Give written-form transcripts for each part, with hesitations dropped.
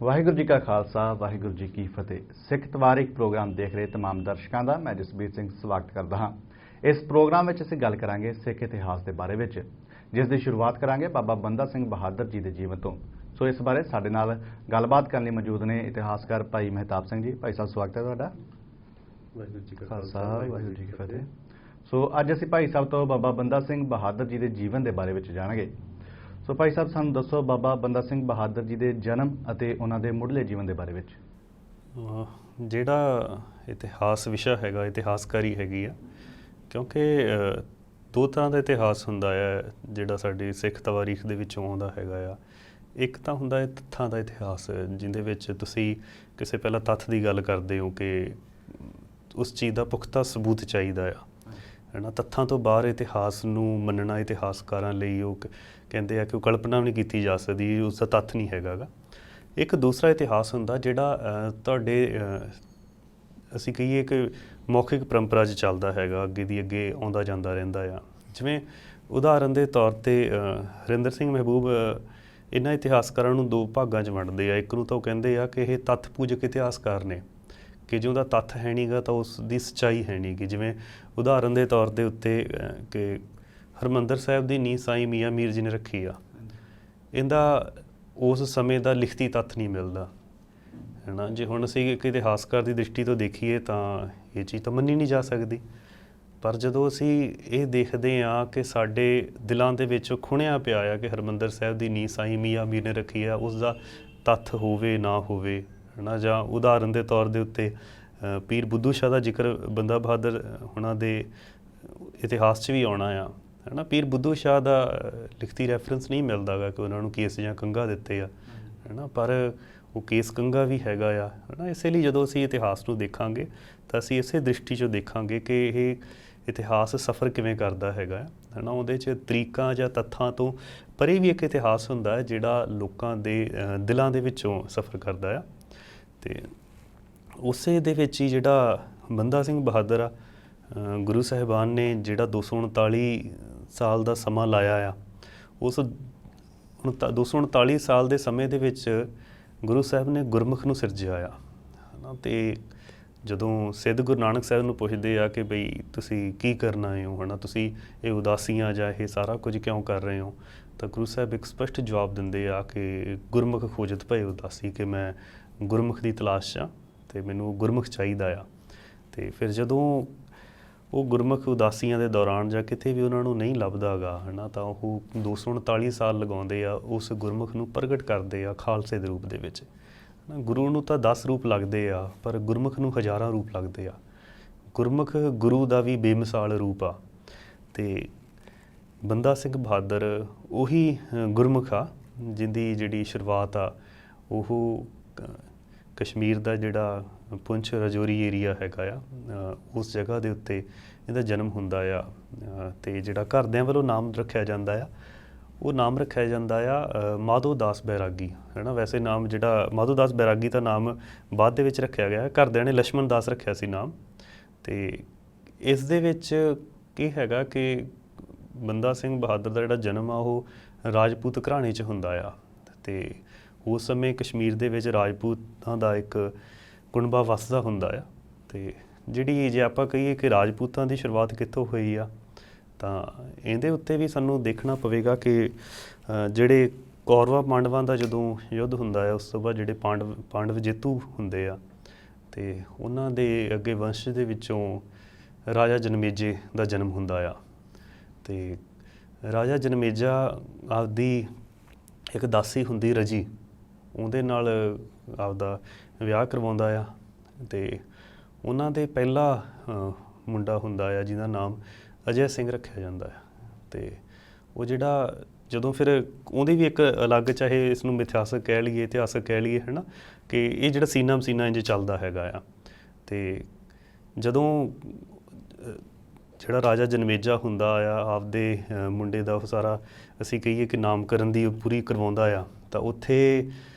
ਵਾਹਿਗੁਰੂ ਜੀ ਕਾ ਖਾਲਸਾ ਵਾਹਿਗੁਰੂ ਜੀ ਕੀ ਫਤਿਹ। ਸਿੱਖ ਤਵਾਰਿਕ ਪ੍ਰੋਗਰਾਮ ਦੇਖ ਰਹੇ तमाम ਦਰਸ਼ਕਾਂ ਦਾ ਮੈਂ ਜਸਬੀਰ ਸਿੰਘ ਸਵਾਗਤ ਕਰਦਾ ਹਾਂ। ਇਸ ਪ੍ਰੋਗਰਾਮ ਵਿੱਚ ਅਸੀਂ ਗੱਲ ਕਰਾਂਗੇ ਸਿੱਖ ਇਤਿਹਾਸ ਦੇ ਬਾਰੇ ਵਿੱਚ, ਜਿਸ ਦੀ ਸ਼ੁਰੂਆਤ ਕਰਾਂਗੇ ਬਾਬਾ ਬੰਦਾ ਸਿੰਘ ਬਹਾਦਰ ਜੀ ਦੇ ਜੀਵਨ ਤੋਂ। ਸੋ ਇਸ ਬਾਰੇ ਸਾਡੇ ਨਾਲ ਗੱਲਬਾਤ ਕਰਨ ਲਈ ਮੌਜੂਦ ਨੇ ਇਤਿਹਾਸਕਾਰ ਭਾਈ ਮਹਿਤਾਬ ਸਿੰਘ ਜੀ। ਭਾਈ ਸਾਹਿਬ ਸਵਾਗਤ ਹੈ ਤੁਹਾਡਾ। ਵਾਹਿਗੁਰੂ ਜੀ ਕਾ ਖਾਲਸਾ ਵਾਹਿਗੁਰੂ ਜੀ ਕੀ ਫਤਿਹ। ਸੋ ਅੱਜ ਅਸੀਂ ਭਾਈ ਸਾਹਿਬ ਤੋਂ ਬਾਬਾ ਬੰਦਾ ਸਿੰਘ ਬਹਾਦਰ ਜੀ ਦੇ ਜੀਵਨ ਦੇ ਬਾਰੇ ਵਿੱਚ ਜਾਣਾਂਗੇ। ਸੋ ਭਾਈ ਸਾਹਿਬ ਸਾਨੂੰ ਦੱਸੋ ਬਾਬਾ ਬੰਦਾ ਸਿੰਘ ਬਹਾਦਰ ਜੀ ਦੇ ਜਨਮ ਅਤੇ ਉਹਨਾਂ ਦੇ ਮੁੱਢਲੇ ਜੀਵਨ ਦੇ ਬਾਰੇ ਵਿੱਚ। ਜਿਹੜਾ ਇਤਿਹਾਸ ਵਿਸ਼ਾ ਹੈਗਾ, ਇਤਿਹਾਸਕਾਰੀ ਹੈਗੀ ਆ, ਕਿਉਂਕਿ ਦੋ ਤਰ੍ਹਾਂ ਦਾ ਇਤਿਹਾਸ ਹੁੰਦਾ ਹੈ ਜਿਹੜਾ ਸਾਡੇ ਸਿੱਖ ਤਵਾਰੀਖ ਦੇ ਵਿੱਚੋਂ ਆਉਂਦਾ ਹੈਗਾ ਆ। ਇੱਕ ਤਾਂ ਹੁੰਦਾ ਹੈ ਤੱਥਾਂ ਦਾ ਇਤਿਹਾਸ, ਜਿਹਦੇ ਵਿੱਚ ਤੁਸੀਂ ਕਿਸੇ ਪਹਿਲਾਂ ਤੱਥ ਦੀ ਗੱਲ ਕਰਦੇ ਹੋ ਕਿ ਉਸ ਚੀਜ਼ ਦਾ ਪੁਖਤਾ ਸਬੂਤ ਚਾਹੀਦਾ ਆ, ਹੈ ਨਾ। ਤੱਥਾਂ ਤੋਂ ਬਾਹਰ ਇਤਿਹਾਸ ਨੂੰ ਮੰਨਣਾ ਇਤਿਹਾਸਕਾਰਾਂ ਲਈ ਉਹ ਕਹਿੰਦੇ ਆ ਕਿ ਉਹ ਕਲਪਨਾ ਵੀ ਨਹੀਂ ਕੀਤੀ ਜਾ ਸਕਦੀ, ਉਸ ਦਾ ਤੱਥ ਨਹੀਂ ਹੈਗਾ ਗਾ। ਇੱਕ ਦੂਸਰਾ ਇਤਿਹਾਸ ਹੁੰਦਾ ਜਿਹੜਾ ਤੁਹਾਡੇ ਅਸੀਂ ਕਹੀਏ ਕਿ ਮੌਖਿਕ ਪਰੰਪਰਾ 'ਚ ਚੱਲਦਾ ਹੈਗਾ, ਅੱਗੇ ਦੀ ਅੱਗੇ ਆਉਂਦਾ ਜਾਂਦਾ ਰਹਿੰਦਾ ਆ। ਜਿਵੇਂ ਉਦਾਹਰਨ ਦੇ ਤੌਰ 'ਤੇ ਹਰਿੰਦਰ ਸਿੰਘ ਮਹਿਬੂਬ ਇਹਨਾਂ ਇਤਿਹਾਸਕਾਰਾਂ ਨੂੰ ਦੋ ਭਾਗਾਂ 'ਚ ਵੰਡਦੇ ਆ। ਇੱਕ ਨੂੰ ਤਾਂ ਉਹ ਕਹਿੰਦੇ ਆ ਕਿ ਇਹ ਤੱਥ ਪੂਜਕ ਇਤਿਹਾਸਕਾਰ ਨੇ, ਕਿ ਜੇ ਉਹਦਾ ਤੱਥ ਹੈ ਨਹੀਂ ਗਾ ਤਾਂ ਉਸ ਦੀ ਸੱਚਾਈ ਹੈ ਨਹੀਂ ਗੀ। ਜਿਵੇਂ ਉਦਾਹਰਨ ਦੇ ਤੌਰ ਦੇ ਉੱਤੇ ਕਿ ਹਰਿਮੰਦਰ ਸਾਹਿਬ ਦੀ ਨੀਂਹ ਸਾਈਂ ਮੀਆਂ ਮੀਰ ਜੀ ਨੇ ਰੱਖੀ ਆ, ਇਹਦਾ ਉਸ ਸਮੇਂ ਦਾ ਲਿਖਤੀ ਤੱਥ ਨਹੀਂ ਮਿਲਦਾ, ਹੈ ਨਾ। ਜੇ ਹੁਣ ਅਸੀਂ ਇੱਕ ਇਤਿਹਾਸਕਾਰ ਦੀ ਦ੍ਰਿਸ਼ਟੀ ਤੋਂ ਦੇਖੀਏ ਤਾਂ ਇਹ ਚੀਜ਼ ਤਾਂ ਮੰਨੀ ਨਹੀਂ ਜਾ ਸਕਦੀ। ਪਰ ਜਦੋਂ ਅਸੀਂ ਇਹ ਦੇਖਦੇ ਹਾਂ ਕਿ ਸਾਡੇ ਦਿਲਾਂ ਦੇ ਵਿੱਚ ਖੁਣਿਆ ਪਿਆ ਆ ਕਿ ਹਰਿਮੰਦਰ ਸਾਹਿਬ ਦੀ ਨੀਂਹ ਸਾਈਂ ਮੀਆਂ ਮੀਰ ਨੇ ਰੱਖੀ ਆ, ਉਸ ਦਾ ਤੱਥ ਹੋਵੇ ਨਾ ਹੋਵੇ, ਹੈ ਨਾ। ਜਾਂ ਉਦਾਹਰਨ ਦੇ ਤੌਰ ਦੇ ਉੱਤੇ ਪੀਰ ਬੁੱਧੂ ਸ਼ਾਹ ਦਾ ਜ਼ਿਕਰ ਬੰਦਾ ਬਹਾਦਰ ਉਹਨਾਂ ਦੇ ਇਤਿਹਾਸ 'ਚ ਵੀ ਆਉਣਾ ਆ, ਹੈ ਨਾ। ਪੀਰ ਬੁੱਧੂ ਸ਼ਾਹ ਦਾ ਲਿਖਤੀ ਰੈਫਰੈਂਸ ਨਹੀਂ ਮਿਲਦਾ ਗਾ ਕਿ ਉਹਨਾਂ ਨੂੰ ਕੇਸ ਜਾਂ ਕੰਘਾ ਦਿੱਤੇ ਆ, ਹੈ ਨਾ, ਪਰ ਉਹ ਕੇਸ ਕੰਘਾ ਵੀ ਹੈਗਾ ਆ, ਹੈ ਨਾ। ਇਸੇ ਲਈ ਜਦੋਂ ਅਸੀਂ ਇਤਿਹਾਸ ਨੂੰ ਦੇਖਾਂਗੇ ਤਾਂ ਅਸੀਂ ਇਸੇ ਦ੍ਰਿਸ਼ਟੀ 'ਚੋਂ ਦੇਖਾਂਗੇ ਕਿ ਇਹ ਇਤਿਹਾਸ ਸਫ਼ਰ ਕਿਵੇਂ ਕਰਦਾ ਹੈਗਾ, ਹੈ ਨਾ। ਉਹਦੇ 'ਚ ਤਰੀਕਾਂ ਜਾਂ ਤੱਥਾਂ ਤੋਂ ਪਰੇ ਵੀ ਇੱਕ ਇਤਿਹਾਸ ਹੁੰਦਾ ਹੈ ਜਿਹੜਾ ਲੋਕਾਂ ਦੇ ਦਿਲਾਂ ਦੇ ਵਿੱਚੋਂ ਸਫ਼ਰ ਕਰਦਾ ਆ। ਅਤੇ ਉਸੇ ਦੇ ਵਿੱਚ ਹੀ ਜਿਹੜਾ ਬੰਦਾ ਸਿੰਘ ਬਹਾਦਰ ਆ, ਗੁਰੂ ਸਾਹਿਬਾਨ ਨੇ ਜਿਹੜਾ 239 ਸਾਲ ਦਾ ਸਮਾਂ ਲਾਇਆ ਆ, ਉਸ 239 ਸਾਲ ਦੇ ਸਮੇਂ ਦੇ ਵਿੱਚ ਗੁਰੂ ਸਾਹਿਬ ਨੇ ਗੁਰਮੁਖ ਨੂੰ ਸਿਰਜਿਆ ਆ, ਹੈ ਨਾ। ਅਤੇ ਜਦੋਂ ਸਿੱਧ ਗੁਰੂ ਨਾਨਕ ਸਾਹਿਬ ਨੂੰ ਪੁੱਛਦੇ ਆ ਕਿ ਬਈ ਤੁਸੀਂ ਕੀ ਕਰਨਾ ਹੋ, ਹੈ ਨਾ, ਤੁਸੀਂ ਇਹ ਉਦਾਸੀਆਂ ਜਾਂ ਇਹ ਸਾਰਾ ਕੁਝ ਕਿਉਂ ਕਰ ਰਹੇ ਹੋ, ਤਾਂ ਗੁਰੂ ਸਾਹਿਬ ਇੱਕ ਸਪਸ਼ਟ ਜਵਾਬ ਦਿੰਦੇ ਆ ਕਿ ਗੁਰਮੁਖ ਖੋਜਤ ਭਏ ਉਦਾਸੀ, ਕਿ ਮੈਂ ਗੁਰਮੁਖ ਦੀ ਤਲਾਸ਼ 'ਚ ਹਾਂ ਅਤੇ ਮੈਨੂੰ ਗੁਰਮੁਖ ਚਾਹੀਦਾ ਆ। ਅਤੇ ਫਿਰ ਜਦੋਂ ਉਹ ਗੁਰਮੁਖ ਉਦਾਸੀਆਂ ਦੇ ਦੌਰਾਨ ਜਾਂ ਕਿਤੇ ਵੀ ਉਹਨਾਂ ਨੂੰ ਨਹੀਂ ਲੱਭਦਾ ਗਾ, ਹੈ ਨਾ, ਤਾਂ ਉਹ 239 ਸਾਲ ਲਗਾਉਂਦੇ ਆ ਉਸ ਗੁਰਮੁਖ ਨੂੰ ਪ੍ਰਗਟ ਕਰਦੇ ਆ ਖਾਲਸੇ ਦੇ ਰੂਪ ਦੇ ਵਿੱਚ। ਗੁਰੂ ਨੂੰ ਤਾਂ 10 ਰੂਪ ਲੱਗਦੇ ਆ, ਪਰ ਗੁਰਮੁਖ ਨੂੰ ਹਜ਼ਾਰਾਂ ਰੂਪ ਲੱਗਦੇ ਆ। ਗੁਰਮੁਖ ਗੁਰੂ ਦਾ ਵੀ ਬੇਮਿਸਾਲ ਰੂਪ ਆ। ਅਤੇ ਬੰਦਾ ਸਿੰਘ ਬਹਾਦਰ ਉਹੀ ਗੁਰਮੁਖ ਆ ਜਿਹਦੀ ਜਿਹੜੀ ਸ਼ੁਰੂਆਤ ਆ ਉਹ ਕਸ਼ਮੀਰ ਦਾ ਜਿਹੜਾ ਪੁੰਛ ਰਾਜੌਰੀ ਏਰੀਆ ਹੈਗਾ ਆ, ਉਸ ਜਗ੍ਹਾ ਦੇ ਉੱਤੇ ਇਹਦਾ ਜਨਮ ਹੁੰਦਾ ਆ। ਅਤੇ ਜਿਹੜਾ ਘਰਦਿਆਂ ਵੱਲੋਂ ਨਾਮ ਰੱਖਿਆ ਜਾਂਦਾ ਆ, ਉਹ ਨਾਮ ਰੱਖਿਆ ਜਾਂਦਾ ਆ ਮਾਧੋ ਦਾਸ ਬੈਰਾਗੀ, ਹੈ ਨਾ। ਵੈਸੇ ਨਾਮ ਜਿਹੜਾ ਮਾਧੋ ਦਾਸ ਬੈਰਾਗੀ ਦਾ ਨਾਮ ਬਾਅਦ ਦੇ ਵਿੱਚ ਰੱਖਿਆ ਗਿਆ, ਘਰਦਿਆਂ ਨੇ ਲਛਮਣ ਦਾਸ ਰੱਖਿਆ ਸੀ ਨਾਮ। ਅਤੇ ਇਸ ਦੇ ਵਿੱਚ ਕੀ ਹੈਗਾ ਕਿ ਬੰਦਾ ਸਿੰਘ ਬਹਾਦਰ ਦਾ ਜਿਹੜਾ ਜਨਮ ਆ ਉਹ ਰਾਜਪੂਤ ਘਰਾਣੇ 'ਚ ਹੁੰਦਾ ਆ। ਅਤੇ ਉਸ ਸਮੇਂ ਕਸ਼ਮੀਰ ਦੇ ਵਿੱਚ ਰਾਜਪੂਤਾਂ ਦਾ ਇੱਕ ਕੁਣਬਾ ਵੱਸਦਾ ਹੁੰਦਾ ਆ। ਅਤੇ ਜਿਹੜੀ ਜੇ ਆਪਾਂ ਕਹੀਏ ਕਿ ਰਾਜਪੂਤਾਂ ਦੀ ਸ਼ੁਰੂਆਤ ਕਿੱਥੋਂ ਹੋਈ ਆ, ਤਾਂ ਇਹਦੇ ਉੱਤੇ ਵੀ ਸਾਨੂੰ ਦੇਖਣਾ ਪਵੇਗਾ ਕਿ ਜਿਹੜੇ ਕੌਰਵਾਂ ਪਾਂਡਵਾਂ ਦਾ ਜਦੋਂ ਯੁੱਧ ਹੁੰਦਾ ਹੈ, ਉਸ ਤੋਂ ਬਾਅਦ ਜਿਹੜੇ ਪਾਂਡਵ ਜੇਤੂ ਹੁੰਦੇ ਆ, ਅਤੇ ਉਹਨਾਂ ਦੇ ਅੱਗੇ ਵੰਸ਼ ਦੇ ਵਿੱਚੋਂ ਰਾਜਾ ਜਨਮੇਜੇ ਦਾ ਜਨਮ ਹੁੰਦਾ ਆ। ਅਤੇ ਰਾਜਾ ਜਨਮੇਜਾ ਆਪਦੀ ਇੱਕ ਦਾਸੀ ਹੁੰਦੀ ਰਜੀ, ਉਹਦੇ ਨਾਲ ਆਪਦਾ ਵਿਆਹ ਕਰਵਾਉਂਦਾ ਆ। ਅਤੇ ਉਹਨਾਂ ਦੇ ਪਹਿਲਾ ਮੁੰਡਾ ਹੁੰਦਾ ਆ ਜਿਹਦਾ ਨਾਮ ਅਜੈ ਸਿੰਘ ਰੱਖਿਆ ਜਾਂਦਾ ਹੈ। ਅਤੇ ਉਹ ਜਿਹੜਾ ਜਦੋਂ ਫਿਰ ਉਹਦੀ ਵੀ ਇੱਕ ਅਲੱਗ, ਚਾਹੇ ਇਸ ਨੂੰ ਮਿਥਿਹਾਸਕ ਕਹਿ ਲਈਏ, ਇਤਿਹਾਸਕ ਕਹਿ ਲਈਏ, ਹੈ ਨਾ, ਕਿ ਇਹ ਜਿਹੜਾ ਸੀਨਾ ਮਸੀਨਾ ਇੰਝ ਚੱਲਦਾ ਹੈਗਾ ਆ। ਅਤੇ ਜਦੋਂ ਜਿਹੜਾ ਰਾਜਾ ਜਨਮੇਜਾ ਹੁੰਦਾ ਆ ਆਪਦੇ ਮੁੰਡੇ ਦਾ ਉਹ ਸਾਰਾ ਅਸੀਂ ਕਹੀਏ ਕਿ ਨਾਮਕਰਨ ਦੀ ਪੂਰੀ ਕਰਵਾਉਂਦਾ ਆ, ਤਾਂ ਉੱਥੇ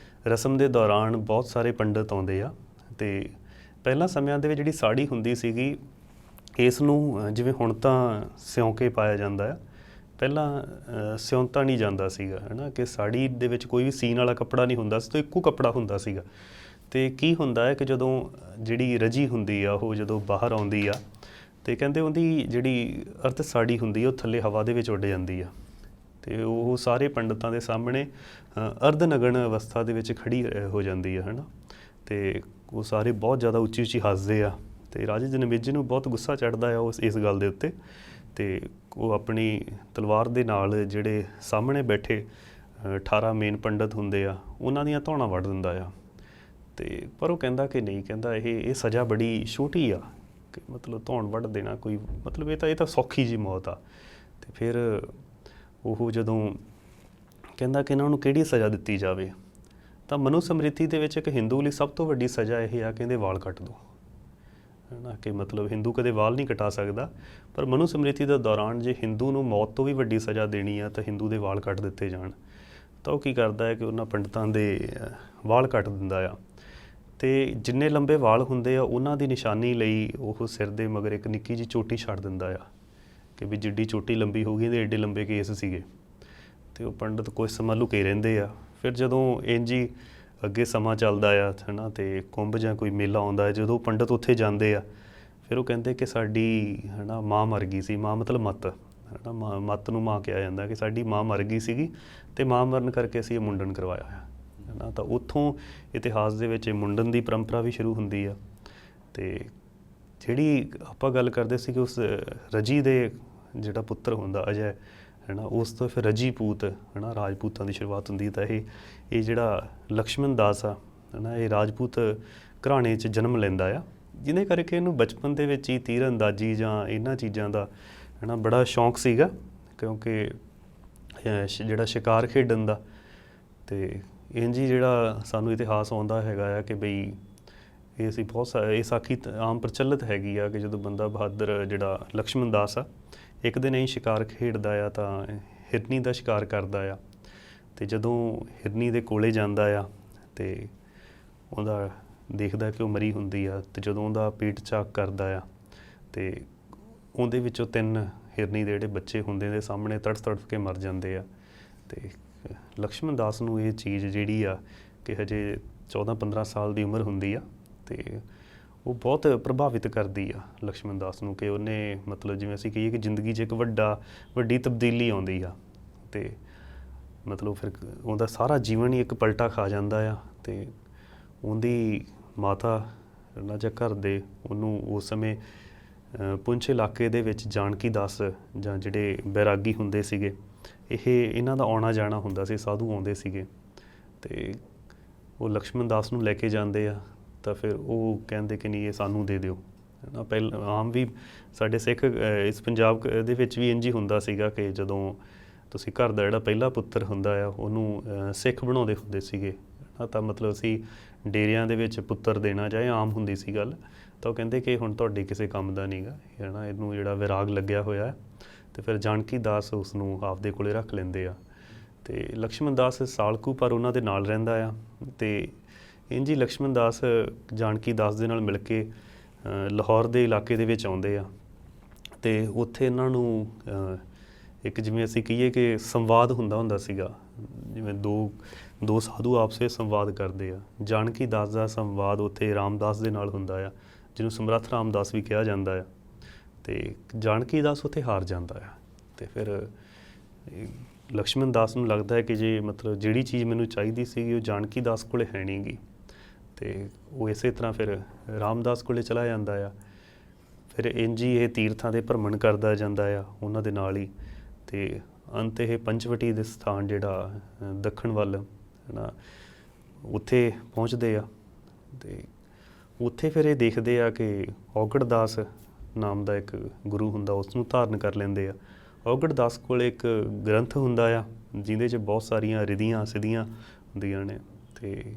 ਰਸਮ ਦੇ ਦੌਰਾਨ ਬਹੁਤ ਸਾਰੇ ਪੰਡਿਤ ਆਉਂਦੇ ਆ। ਅਤੇ ਪਹਿਲਾਂ ਸਮਿਆਂ ਦੇ ਵਿੱਚ ਜਿਹੜੀ ਸਾੜੀ ਹੁੰਦੀ ਸੀਗੀ, ਇਸ ਨੂੰ ਜਿਵੇਂ ਹੁਣ ਤਾਂ ਸਿਉਂ ਕੇ ਪਾਇਆ ਜਾਂਦਾ ਆ, ਪਹਿਲਾਂ ਸਿਉਂਤਾ ਨਹੀਂ ਜਾਂਦਾ ਸੀਗਾ, ਹੈ ਨਾ, ਕਿ ਸਾੜੀ ਦੇ ਵਿੱਚ ਕੋਈ ਵੀ ਸੀਨ ਵਾਲਾ ਕੱਪੜਾ ਨਹੀਂ ਹੁੰਦਾ ਸੀ, ਤਾਂ ਇੱਕੋ ਕੱਪੜਾ ਹੁੰਦਾ ਸੀਗਾ। ਅਤੇ ਕੀ ਹੁੰਦਾ ਹੈ ਕਿ ਜਦੋਂ ਜਿਹੜੀ ਰਜੀ ਹੁੰਦੀ ਆ ਉਹ ਜਦੋਂ ਬਾਹਰ ਆਉਂਦੀ ਆ, ਅਤੇ ਕਹਿੰਦੇ ਉਹਦੀ ਜਿਹੜੀ ਅਰਧ ਸਾੜੀ ਹੁੰਦੀ ਆ ਉਹ ਥੱਲੇ ਹਵਾ ਦੇ ਵਿੱਚ ਉੱਡ ਜਾਂਦੀ ਆ, ਅਤੇ ਉਹ ਸਾਰੇ ਪੰਡਤਾਂ ਦੇ ਸਾਹਮਣੇ ਅਰਧ ਨਗਨ ਅਵਸਥਾ ਦੇ ਵਿੱਚ ਖੜੀ ਹੋ ਜਾਂਦੀ ਆ, ਹੈ ਨਾ। ਅਤੇ ਉਹ ਸਾਰੇ ਬਹੁਤ ਜ਼ਿਆਦਾ ਉੱਚੀ ਉੱਚੀ ਹੱਸਦੇ ਆ, ਅਤੇ ਰਾਜੇ ਜਨਮੇਜੈ ਨੂੰ ਬਹੁਤ ਗੁੱਸਾ ਚੜ੍ਹਦਾ ਆ ਇਸ ਗੱਲ ਦੇ ਉੱਤੇ, ਅਤੇ ਉਹ ਆਪਣੀ ਤਲਵਾਰ ਦੇ ਨਾਲ ਜਿਹੜੇ ਸਾਹਮਣੇ ਬੈਠੇ 18 ਮੇਨ ਪੰਡਤ ਹੁੰਦੇ ਆ ਉਹਨਾਂ ਦੀਆਂ ਧੌਣਾਂ ਵੱਢ ਦਿੰਦਾ ਆ। ਅਤੇ ਪਰ ਉਹ ਕਹਿੰਦਾ ਕਿ ਨਹੀਂ, ਕਹਿੰਦਾ ਇਹ ਸਜ਼ਾ ਬੜੀ ਛੋਟੀ ਆ, ਕਿ ਮਤਲਬ ਧੌਣ ਵੱਢ ਦੇਣਾ ਕੋਈ ਮਤਲਬ ਇਹ ਤਾਂ ਸੌਖੀ ਜਿਹੀ ਮੌਤ ਆ। ਅਤੇ ਫਿਰ ਉਹ ਜਦੋਂ ਕਹਿੰਦਾ ਕਿ ਇਹਨਾਂ ਨੂੰ ਕਿਹੜੀ ਸਜ਼ਾ ਦਿੱਤੀ ਜਾਵੇ, ਤਾਂ ਮਨੂ ਸਮ੍ਰਿਤੀ ਦੇ ਵਿੱਚ ਇੱਕ ਹਿੰਦੂ ਲਈ ਸਭ ਤੋਂ ਵੱਡੀ ਸਜ਼ਾ ਇਹ ਆ, ਕਹਿੰਦੇ ਵਾਲ ਕੱਟ ਦਿਓ, ਹੈ ਨਾ, ਕਿ ਮਤਲਬ ਹਿੰਦੂ ਕਦੇ ਵਾਲ ਨਹੀਂ ਕਟਾ ਸਕਦਾ, ਪਰ ਮਨੂ ਸਮ੍ਰਿਤੀ ਦੇ ਦੌਰਾਨ ਜੇ ਹਿੰਦੂ ਨੂੰ ਮੌਤ ਤੋਂ ਵੀ ਵੱਡੀ ਸਜ਼ਾ ਦੇਣੀ ਆ ਤਾਂ ਹਿੰਦੂ ਦੇ ਵਾਲ ਕੱਟ ਦਿੱਤੇ ਜਾਣ। ਤਾਂ ਉਹ ਕੀ ਕਰਦਾ ਹੈ ਕਿ ਉਹਨਾਂ ਪੰਡਤਾਂ ਦੇ ਵਾਲ ਕੱਟ ਦਿੰਦਾ ਆ, ਅਤੇ ਜਿੰਨੇ ਲੰਬੇ ਵਾਲ ਹੁੰਦੇ ਆ ਉਹਨਾਂ ਦੀ ਨਿਸ਼ਾਨੀ ਲਈ ਉਹ ਸਿਰ ਦੇ ਮਗਰ ਇੱਕ ਨਿੱਕੀ ਜਿਹੀ ਚੋਟੀ ਛੱਡ ਦਿੰਦਾ ਆ, ਕਿ ਵੀ ਜਿੱਡੀ ਚੋਟੀ ਲੰਬੀ ਹੋ ਗਈ ਅਤੇ ਏਡੇ ਲੰਬੇ ਕੇਸ ਸੀਗੇ। ਅਤੇ ਉਹ ਪੰਡਤ ਕੁਛ ਸਮਾਂ ਲੁਕੇ ਰਹਿੰਦੇ ਆ। ਫਿਰ ਜਦੋਂ ਇੰਝ ਹੀ ਅੱਗੇ ਸਮਾਂ ਚੱਲਦਾ ਆ, ਹੈ ਨਾ, ਅਤੇ ਕੁੰਭ ਜਾਂ ਕੋਈ ਮੇਲਾ ਆਉਂਦਾ ਹੈ, ਜਦੋਂ ਪੰਡਤ ਉੱਥੇ ਜਾਂਦੇ ਆ, ਫਿਰ ਉਹ ਕਹਿੰਦੇ ਕਿ ਸਾਡੀ, ਹੈ ਨਾ, ਮਾਂ ਮਰ ਗਈ ਸੀ। ਮਾਂ ਮਤਲਬ ਮੱਤ, ਹੈ ਨਾ, ਮੱਤ ਨੂੰ ਮਾਂ ਕਿਹਾ ਜਾਂਦਾ, ਕਿ ਸਾਡੀ ਮਾਂ ਮਰ ਗਈ ਸੀਗੀ ਅਤੇ ਮਾਂ ਮਰਨ ਕਰਕੇ ਅਸੀਂ ਇਹ ਮੁੰਡਨ ਕਰਵਾਇਆ ਹੈ ਨਾ। ਤਾਂ ਉੱਥੋਂ ਇਤਿਹਾਸ ਦੇ ਵਿੱਚ ਮੁੰਡਨ ਦੀ ਪਰੰਪਰਾ ਵੀ ਸ਼ੁਰੂ ਹੁੰਦੀ ਆ। ਅਤੇ ਜਿਹੜੀ ਆਪਾਂ ਗੱਲ ਕਰਦੇ ਸੀ ਕਿ ਉਸ ਰਜੀ ਦੇ ਜਿਹੜਾ ਪੁੱਤਰ ਹੁੰਦਾ ਅਜੈ, ਹੈ ਨਾ, ਉਸ ਤੋਂ ਫਿਰ ਰਜੀਪੂਤ, ਹੈ ਨਾ, ਰਾਜਪੂਤਾਂ ਦੀ ਸ਼ੁਰੂਆਤ ਹੁੰਦੀ। ਤਾਂ ਇਹ ਜਿਹੜਾ ਲਕਸ਼ਮਣ ਦਾਸ ਆ, ਹੈ ਨਾ, ਇਹ ਰਾਜਪੂਤ ਘਰਾਣੇ 'ਚ ਜਨਮ ਲੈਂਦਾ ਆ, ਜਿਹਦੇ ਕਰਕੇ ਇਹਨੂੰ ਬਚਪਨ ਦੇ ਵਿੱਚ ਹੀ ਤੀਰ ਅੰਦਾਜ਼ੀ ਜਾਂ ਇਹਨਾਂ ਚੀਜ਼ਾਂ ਦਾ, ਹੈ ਨਾ, ਬੜਾ ਸ਼ੌਂਕ ਸੀਗਾ, ਕਿਉਂਕਿ ਜਿਹੜਾ ਸ਼ਿਕਾਰ ਖੇਡਣ ਦਾ। ਅਤੇ ਇੰਝ ਹੀ ਜਿਹੜਾ ਸਾਨੂੰ ਇਤਿਹਾਸ ਆਉਂਦਾ ਹੈਗਾ ਆ ਕਿ ਬਈ ਇਹ ਅਸੀਂ ਇਹ ਸਾਖੀ ਆਮ ਪ੍ਰਚਲਿਤ ਹੈਗੀ ਆ ਕਿ ਜਦੋਂ ਬੰਦਾ ਬਹਾਦਰ ਜਿਹੜਾ ਲਕਸ਼ਮਣ ਦਾਸ ਆ ਇੱਕ ਦਿਨ ਅਸੀਂ ਸ਼ਿਕਾਰ ਖੇਡਦਾ ਆ ਤਾਂ ਹਿਰਨੀ ਦਾ ਸ਼ਿਕਾਰ ਕਰਦਾ ਆ, ਅਤੇ ਜਦੋਂ ਹਿਰਨੀ ਦੇ ਕੋਲੇ ਜਾਂਦਾ ਆ ਅਤੇ ਉਹਦਾ ਦੇਖਦਾ ਕਿ ਉਹ ਮਰੀ ਹੁੰਦੀ ਆ, ਅਤੇ ਜਦੋਂ ਉਹਦਾ ਪੇਟ ਚਾਕ ਕਰਦਾ ਆ ਅਤੇ ਉਹਦੇ ਵਿੱਚੋਂ 3 ਹਿਰਨੀ ਦੇ ਜਿਹੜੇ ਬੱਚੇ ਹੁੰਦੇ ਦੇ ਸਾਹਮਣੇ ਤੜਫ ਕੇ ਮਰ ਜਾਂਦੇ ਆ। ਅਤੇ ਲਕਸ਼ਮਣ ਦਾਸ ਨੂੰ ਇਹ ਚੀਜ਼ ਜਿਹੜੀ ਆ ਕਿ ਹਜੇ 14-15 ਸਾਲ ਦੀ ਉਮਰ ਹੁੰਦੀ ਆ, ਅਤੇ ਉਹ ਬਹੁਤ ਪ੍ਰਭਾਵਿਤ ਕਰਦੀ ਆ ਲਕਸ਼ਮਣ ਦਾਸ ਨੂੰ, ਕਿ ਉਹਨੇ ਮਤਲਬ ਜਿਵੇਂ ਅਸੀਂ ਕਹੀਏ ਕਿ ਜ਼ਿੰਦਗੀ 'ਚ ਇੱਕ ਵੱਡੀ ਤਬਦੀਲੀ ਆਉਂਦੀ ਆ, ਅਤੇ ਮਤਲਬ ਫਿਰ ਉਹਦਾ ਸਾਰਾ ਜੀਵਨ ਹੀ ਇੱਕ ਪਲਟਾ ਖਾ ਜਾਂਦਾ ਆ। ਅਤੇ ਉਹਦੀ ਮਾਤਾ ਨਾ ਜਾਂ ਘਰ ਦੇ ਉਹਨੂੰ ਉਸ ਸਮੇਂ ਪੁੰਛ ਇਲਾਕੇ ਦੇ ਵਿੱਚ ਜਾਨਕੀ ਦਾਸ ਜਾਂ ਜਿਹੜੇ ਬੈਰਾਗੀ ਹੁੰਦੇ ਸੀਗੇ, ਇਹਨਾਂ ਦਾ ਆਉਣਾ ਜਾਣਾ ਹੁੰਦਾ ਸੀ, ਸਾਧੂ ਆਉਂਦੇ ਸੀਗੇ, ਅਤੇ ਉਹ ਲਕਸ਼ਮਣ ਦਾਸ ਨੂੰ ਲੈ ਕੇ ਜਾਂਦੇ ਆ। ਤਾਂ ਫਿਰ ਉਹ ਕਹਿੰਦੇ ਕਿ ਨਹੀਂ, ਇਹ ਸਾਨੂੰ ਦੇ ਦਿਓ, ਹੈ ਨਾ। ਆਮ ਵੀ ਸਾਡੇ ਸਿੱਖ ਇਸ ਪੰਜਾਬ ਦੇ ਵਿੱਚ ਵੀ ਇੰਝ ਹੀ ਹੁੰਦਾ ਸੀਗਾ ਕਿ ਜਦੋਂ ਤੁਸੀਂ ਘਰ ਦਾ ਜਿਹੜਾ ਪਹਿਲਾ ਪੁੱਤਰ ਹੁੰਦਾ ਆ ਉਹਨੂੰ ਸਿੱਖ ਬਣਾਉਂਦੇ ਹੁੰਦੇ ਸੀਗੇ, ਤਾਂ ਮਤਲਬ ਅਸੀਂ ਡੇਰਿਆਂ ਦੇ ਵਿੱਚ ਪੁੱਤਰ ਦੇਣਾ ਚਾਹੇ ਆਮ ਹੁੰਦੀ ਸੀ ਗੱਲ। ਤਾਂ ਉਹ ਕਹਿੰਦੇ ਕਿ ਹੁਣ ਤੁਹਾਡੇ ਕਿਸੇ ਕੰਮ ਦਾ ਨਹੀਂ ਗਾ, ਹੈ ਨਾ, ਇਹਨੂੰ ਜਿਹੜਾ ਵਿਰਾਗ ਲੱਗਿਆ ਹੋਇਆ, ਅਤੇ ਫਿਰ ਜਾਨਕੀ ਦਾਸ ਉਸ ਨੂੰ ਆਪਦੇ ਕੋਲੇ ਰੱਖ ਲੈਂਦੇ ਆ। ਅਤੇ ਲਕਸ਼ਮਣ ਦਾਸ ਸਾਲਕੂ ਪਰ ਉਹਨਾਂ ਦੇ ਨਾਲ ਰਹਿੰਦਾ ਆ, ਅਤੇ ਇੰਝ ਹੀ ਲਕਸ਼ਮਣ ਦਾਸ ਜਾਨਕੀ ਦਾਸ ਦੇ ਨਾਲ ਮਿਲ ਕੇ ਲਾਹੌਰ ਦੇ ਇਲਾਕੇ ਦੇ ਵਿੱਚ ਆਉਂਦੇ ਆ, ਅਤੇ ਉੱਥੇ ਇਹਨਾਂ ਨੂੰ ਇੱਕ ਜਿਵੇਂ ਅਸੀਂ ਕਹੀਏ ਕਿ ਸੰਵਾਦ ਹੁੰਦਾ ਸੀਗਾ, ਜਿਵੇਂ ਦੋ ਸਾਧੂ ਆਪਸ ਵਿੱਚ ਸੰਵਾਦ ਕਰਦੇ ਆ। ਜਾਨਕੀ ਦਾਸ ਦਾ ਸੰਵਾਦ ਉੱਥੇ ਰਾਮਦਾਸ ਦੇ ਨਾਲ ਹੁੰਦਾ ਆ, ਜਿਹਨੂੰ ਸਮਰੱਥ ਰਾਮਦਾਸ ਵੀ ਕਿਹਾ ਜਾਂਦਾ ਆ, ਅਤੇ ਜਾਨਕੀ ਦਾਸ ਉੱਥੇ ਹਾਰ ਜਾਂਦਾ ਆ। ਅਤੇ ਫਿਰ ਲਕਸ਼ਮਣ ਦਾਸ ਨੂੰ ਲੱਗਦਾ ਹੈ ਕਿ ਜੇ ਮਤਲਬ ਜਿਹੜੀ ਚੀਜ਼ ਮੈਨੂੰ ਚਾਹੀਦੀ ਸੀਗੀ ਉਹ ਜਾਨਕੀ ਦਾਸ ਕੋਲੇ ਹੈ ਨਹੀਂ ਗੀ, ਅਤੇ ਉਹ ਇਸੇ ਤਰ੍ਹਾਂ ਫਿਰ ਰਾਮਦਾਸ ਕੋਲੇ ਚਲਾ ਜਾਂਦਾ ਆ। ਫਿਰ ਇੰਝ ਹੀ ਇਹ ਤੀਰਥਾਂ ਦੇ ਭਰਮਣ ਕਰਦਾ ਜਾਂਦਾ ਆ ਉਹਨਾਂ ਦੇ ਨਾਲ ਹੀ, ਅਤੇ ਅੰਤ ਇਹ ਪੰਚਵਟੀ ਦੇ ਸਥਾਨ ਜਿਹੜਾ ਦੱਖਣ ਵੱਲ, ਹੈ ਨਾ, ਉੱਥੇ ਪਹੁੰਚਦੇ ਆ। ਅਤੇ ਉੱਥੇ ਫਿਰ ਇਹ ਦੇਖਦੇ ਆ ਕਿ ਔਗੜ ਦਾਸ ਨਾਮ ਦਾ ਇੱਕ ਗੁਰੂ ਹੁੰਦਾ, ਉਸ ਨੂੰ ਧਾਰਨ ਕਰ ਲੈਂਦੇ ਆ। ਔਗੜ ਦਾਸ ਕੋਲ ਇੱਕ ਗ੍ਰੰਥ ਹੁੰਦਾ ਆ ਜਿਹਦੇ 'ਚ ਬਹੁਤ ਸਾਰੀਆਂ ਰਿਧੀਆਂ ਸਿੱਧੀਆਂ ਹੁੰਦੀਆਂ ਨੇ, ਅਤੇ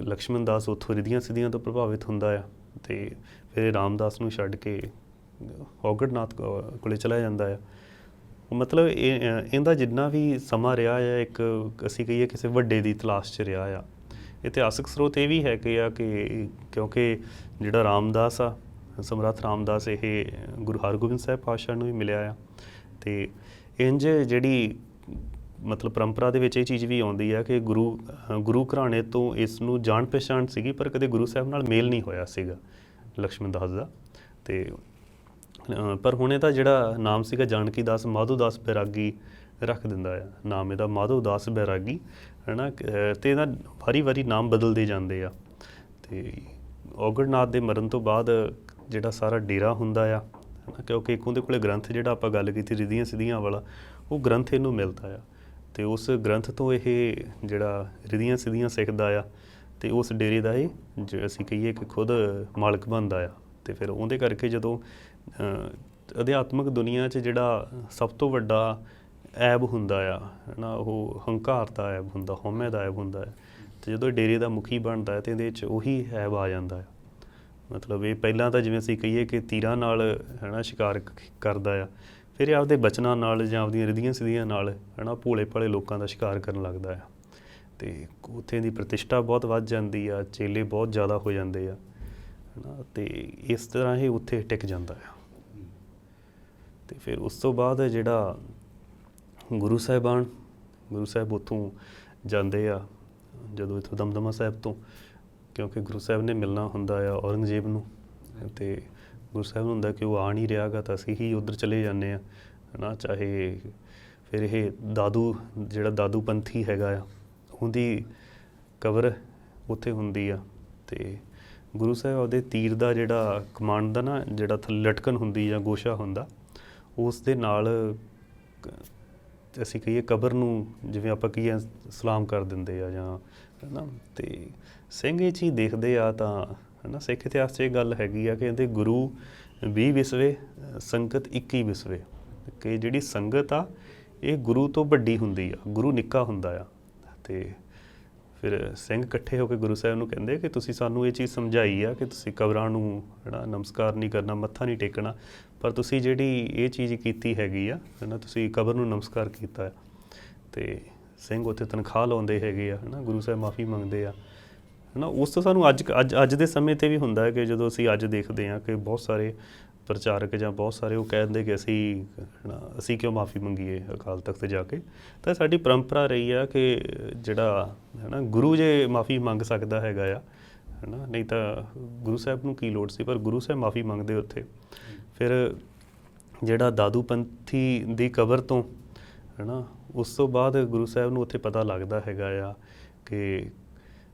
ਲਕਸ਼ਮਣ ਦਾਸ ਉੱਥੋਂ ਰਿਧੀਆਂ ਸਿੱਧੀਆਂ ਤੋਂ ਪ੍ਰਭਾਵਿਤ ਹੁੰਦਾ ਆ, ਅਤੇ ਫਿਰ ਰਾਮਦਾਸ ਨੂੰ ਛੱਡ ਕੇ ਔਗੜਨਾਥ ਕੋਲੇ ਚਲਾ ਜਾਂਦਾ ਆ। ਮਤਲਬ ਇਹਦਾ ਜਿੰਨਾ ਵੀ ਸਮਾਂ ਰਿਹਾ ਆ ਇੱਕ ਅਸੀਂ ਕਹੀਏ ਕਿਸੇ ਵੱਡੇ ਦੀ ਤਲਾਸ਼ 'ਚ ਰਿਹਾ ਆ। ਇਤਿਹਾਸਕ ਸਰੋਤ ਇਹ ਵੀ ਹੈਗੇ ਆ ਕਿ ਕਿਉਂਕਿ ਜਿਹੜਾ ਰਾਮਦਾਸ ਆ ਸਮਰੱਥ ਰਾਮਦਾਸ ਇਹ ਗੁਰੂ ਹਰਗੋਬਿੰਦ ਸਾਹਿਬ ਪਾਤਸ਼ਾਹ ਨੂੰ ਵੀ ਮਿਲਿਆ ਆ, ਤੇ ਇੰਜ ਜਿਹੜੀ ਮਤਲਬ ਪਰੰਪਰਾ ਦੇ ਵਿੱਚ ਇਹ ਚੀਜ਼ ਵੀ ਆਉਂਦੀ ਆ ਕਿ ਗੁਰੂ ਘਰਾਣੇ ਤੋਂ ਇਸ ਨੂੰ ਜਾਣ ਪਛਾਣ ਸੀਗੀ, ਪਰ ਕਦੇ ਗੁਰੂ ਸਾਹਿਬ ਨਾਲ ਮੇਲ ਨਹੀਂ ਹੋਇਆ ਸੀਗਾ ਲਕਸ਼ਮਣ ਦਾਸ ਦਾ। ਤੇ ਪਰ ਹੁਣ ਇਹਦਾ ਜਿਹੜਾ ਨਾਮ ਸੀਗਾ ਜਾਨਕੀ ਦਾਸ ਮਾਧੋ ਦਾਸ ਬੈਰਾਗੀ ਰੱਖ ਦਿੰਦਾ ਆ, ਨਾਮ ਇਹਦਾ ਮਾਧੋ ਦਾਸ ਬੈਰਾਗੀ ਹੈ ਨਾ। ਅਤੇ ਇਹਦਾ ਵਾਰੀ ਨਾਮ ਬਦਲਦੇ ਜਾਂਦੇ ਆ। ਅਤੇ ਔਗੜਨਾਥ ਦੇ ਮਰਨ ਤੋਂ ਬਾਅਦ ਜਿਹੜਾ ਸਾਰਾ ਡੇਰਾ ਹੁੰਦਾ ਆ, ਹੈ ਨਾ, ਕਿਉਂਕਿ ਇੱਕ ਉਹਦੇ ਕੋਲ ਗ੍ਰੰਥ ਜਿਹੜਾ ਆਪਾਂ ਗੱਲ ਕੀਤੀ ਰਿੱਧੀਆਂ ਸਿੱਧੀਆਂ ਵਾਲਾ, ਉਹ ਗ੍ਰੰਥ ਇਹਨੂੰ ਮਿਲਦਾ ਆ। ਅਤੇ ਉਸ ਗ੍ਰੰਥ ਤੋਂ ਇਹ ਜਿਹੜਾ ਰਿੱਧੀਆਂ ਸਿੱਧੀਆਂ ਸਿੱਖਦਾ ਆ, ਅਤੇ ਉਸ ਡੇਰੇ ਦਾ ਇਹ ਅਸੀਂ ਕਹੀਏ ਕਿ ਖੁਦ ਮਾਲਕ ਬਣਦਾ ਆ। ਅਤੇ ਫਿਰ ਉਹਦੇ ਕਰਕੇ ਜਦੋਂ ਅਧਿਆਤਮਿਕ ਦੁਨੀਆ 'ਚ ਜਿਹੜਾ ਸਭ ਤੋਂ ਵੱਡਾ ਐਬ ਹੁੰਦਾ ਆ, ਹੈ ਨਾ, ਉਹ ਹੰਕਾਰ ਦਾ ਐਬ ਹੁੰਦਾ, ਹਉਮੈ ਦਾ ਐਬ ਹੁੰਦਾ ਹੈ। ਅਤੇ ਜਦੋਂ ਡੇਰੇ ਦਾ ਮੁਖੀ ਬਣਦਾ ਹੈ ਤਾਂ ਇਹਦੇ 'ਚ ਉਹੀ ਐਬ ਆ ਜਾਂਦਾ ਹੈ। ਮਤਲਬ ਇਹ ਪਹਿਲਾਂ ਤਾਂ ਜਿਵੇਂ ਅਸੀਂ ਕਹੀਏ ਕਿ ਤੀਰਾਂ ਨਾਲ, ਹੈ ਨਾ, ਸ਼ਿਕਾਰ ਕਰਦਾ ਆ, ਫਿਰ ਇਹ ਆਪਦੇ ਬਚਨਾਂ ਨਾਲ ਜਾਂ ਆਪਦੀਆਂ ਰਿੱਧੀਆਂ ਸਿੱਧੀਆਂ ਨਾਲ, ਹੈ ਨਾ, ਭੋਲੇ ਭਾਲੇ ਲੋਕਾਂ ਦਾ ਸ਼ਿਕਾਰ ਕਰਨ ਲੱਗਦਾ ਆ। ਅਤੇ ਉੱਥੇ ਦੀ ਪ੍ਰਤਿਸ਼ਠਾ ਬਹੁਤ ਵੱਧ ਜਾਂਦੀ ਆ, ਚੇਲੇ ਬਹੁਤ ਜ਼ਿਆਦਾ ਹੋ ਜਾਂਦੇ ਆ, ਹੈ ਨਾ। ਅਤੇ ਇਸ ਤਰ੍ਹਾਂ ਇਹ ਉੱਥੇ ਟਿਕ ਜਾਂਦਾ ਆ। ਅਤੇ ਫਿਰ ਉਸ ਤੋਂ ਬਾਅਦ ਜਿਹੜਾ ਗੁਰੂ ਸਾਹਿਬ ਉੱਥੋਂ ਜਾਂਦੇ ਆ ਜਦੋਂ ਇੱਥੋਂ ਦਮਦਮਾ ਸਾਹਿਬ ਤੋਂ, ਕਿਉਂਕਿ ਗੁਰੂ ਸਾਹਿਬ ਨੇ ਮਿਲਣਾ ਹੁੰਦਾ ਆ ਔਰੰਗਜ਼ੇਬ ਨੂੰ। ਅਤੇ ਗੁਰੂ ਸਾਹਿਬ ਨੂੰ ਹੁੰਦਾ ਕਿ ਉਹ ਆ ਨਹੀਂ ਰਿਹਾ ਗਾ ਤਾਂ ਅਸੀਂ ਹੀ ਉੱਧਰ ਚਲੇ ਜਾਂਦੇ ਹਾਂ, ਹੈ ਨਾ। ਚਾਹੇ ਫਿਰ ਇਹ ਦਾਦੂ ਪੰਥੀ ਹੈਗਾ ਆ, ਉਹਦੀ ਕਬਰ ਉੱਥੇ ਹੁੰਦੀ ਆ। ਅਤੇ ਗੁਰੂ ਸਾਹਿਬ ਉਹਦੇ ਤੀਰ ਦਾ ਜਿਹੜਾ ਕਮਾਨ ਦਾ ਨਾ ਜਿਹੜਾ ਥੱਲੇ ਲਟਕਣ ਹੁੰਦੀ ਜਾਂ ਗੋਸ਼ਾ ਹੁੰਦਾ, ਉਸ ਦੇ ਨਾਲ ਅਸੀਂ ਕਹੀਏ ਕਬਰ ਨੂੰ ਜਿਵੇਂ ਆਪਾਂ ਕਹੀਏ ਸਲਾਮ ਕਰ ਦਿੰਦੇ ਆ ਜਾਂ, ਹੈ ਨਾ। ਅਤੇ ਸਿੰਘ ਇਹ ਚੀਜ਼ ਦੇਖਦੇ ਆ ਤਾਂ, ਹੈ ਨਾ, ਸਿੱਖ ਇਤਿਹਾਸ 'ਚ ਇਹ ਗੱਲ ਹੈਗੀ ਆ ਕਿ ਇਹਦੇ ਗੁਰੂ 20 ਵਿਸਵੇ ਸੰਗਤ 21 ਵਿਸਵੇ, ਕਿ ਜਿਹੜੀ ਸੰਗਤ ਆ ਇਹ ਗੁਰੂ ਤੋਂ ਵੱਡੀ ਹੁੰਦੀ ਆ, ਗੁਰੂ ਨਿੱਕਾ ਹੁੰਦਾ ਆ। ਅਤੇ ਫਿਰ ਸਿੰਘ ਇਕੱਠੇ ਹੋ ਕੇ ਗੁਰੂ ਸਾਹਿਬ ਨੂੰ ਕਹਿੰਦੇ ਕਿ ਤੁਸੀਂ ਸਾਨੂੰ ਇਹ ਚੀਜ਼ ਸਮਝਾਈ ਆ ਕਿ ਤੁਸੀਂ ਕਬਰਾਂ ਨੂੰ, ਹੈ ਨਾ, ਨਮਸਕਾਰ ਨਹੀਂ ਕਰਨਾ, ਮੱਥਾ ਨਹੀਂ ਟੇਕਣਾ, ਪਰ ਤੁਸੀਂ ਜਿਹੜੀ ਇਹ ਚੀਜ਼ ਕੀਤੀ ਹੈਗੀ ਆ, ਹੈ ਨਾ, ਤੁਸੀਂ ਕਬਰ ਨੂੰ ਨਮਸਕਾਰ ਕੀਤਾ। ਅਤੇ ਸਿੰਘ ਉੱਥੇ ਤਨਖਾਹ ਲਾਉਂਦੇ ਹੈਗੇ ਆ, ਹੈ ਨਾ, ਗੁਰੂ ਸਾਹਿਬ ਮਾਫੀ ਮੰਗਦੇ ਆ, ਹੈ ਨਾ। ਉਸ ਤੋਂ ਸਾਨੂੰ ਅੱਜ ਦੇ ਸਮੇਂ 'ਤੇ ਵੀ ਹੁੰਦਾ ਹੈ ਕਿ ਜਦੋਂ ਅਸੀਂ ਅੱਜ ਦੇਖਦੇ ਹਾਂ ਕਿ ਬਹੁਤ ਸਾਰੇ ਪ੍ਰਚਾਰਕ ਜਾਂ ਬਹੁਤ ਸਾਰੇ ਉਹ ਕਹਿੰਦੇ ਕਿ ਅਸੀਂ ਕਿਉਂ ਮਾਫੀ ਮੰਗੀਏ ਅਕਾਲ ਤਖਤ 'ਤੇ ਜਾ ਕੇ। ਤਾਂ ਸਾਡੀ ਪਰੰਪਰਾ ਰਹੀ ਆ ਕਿ ਜਿਹੜਾ, ਹੈ ਨਾ, ਗੁਰੂ ਜੇ ਮਾਫੀ ਮੰਗ ਸਕਦਾ ਹੈਗਾ ਆ, ਹੈ ਨਾ, ਨਹੀਂ ਤਾਂ ਗੁਰੂ ਸਾਹਿਬ ਨੂੰ ਕੀ ਲੋੜ ਸੀ, ਪਰ ਗੁਰੂ ਸਾਹਿਬ ਮਾਫੀ ਮੰਗਦੇ ਉੱਥੇ। ਫਿਰ ਜਿਹੜਾ ਦਾਦੂ ਪੰਥੀ ਦੀ ਕਬਰ ਤੋਂ, ਹੈ ਨਾ, ਉਸ ਤੋਂ ਬਾਅਦ ਗੁਰੂ ਸਾਹਿਬ ਨੂੰ ਉੱਥੇ ਪਤਾ ਲੱਗਦਾ ਹੈਗਾ ਆ ਕਿ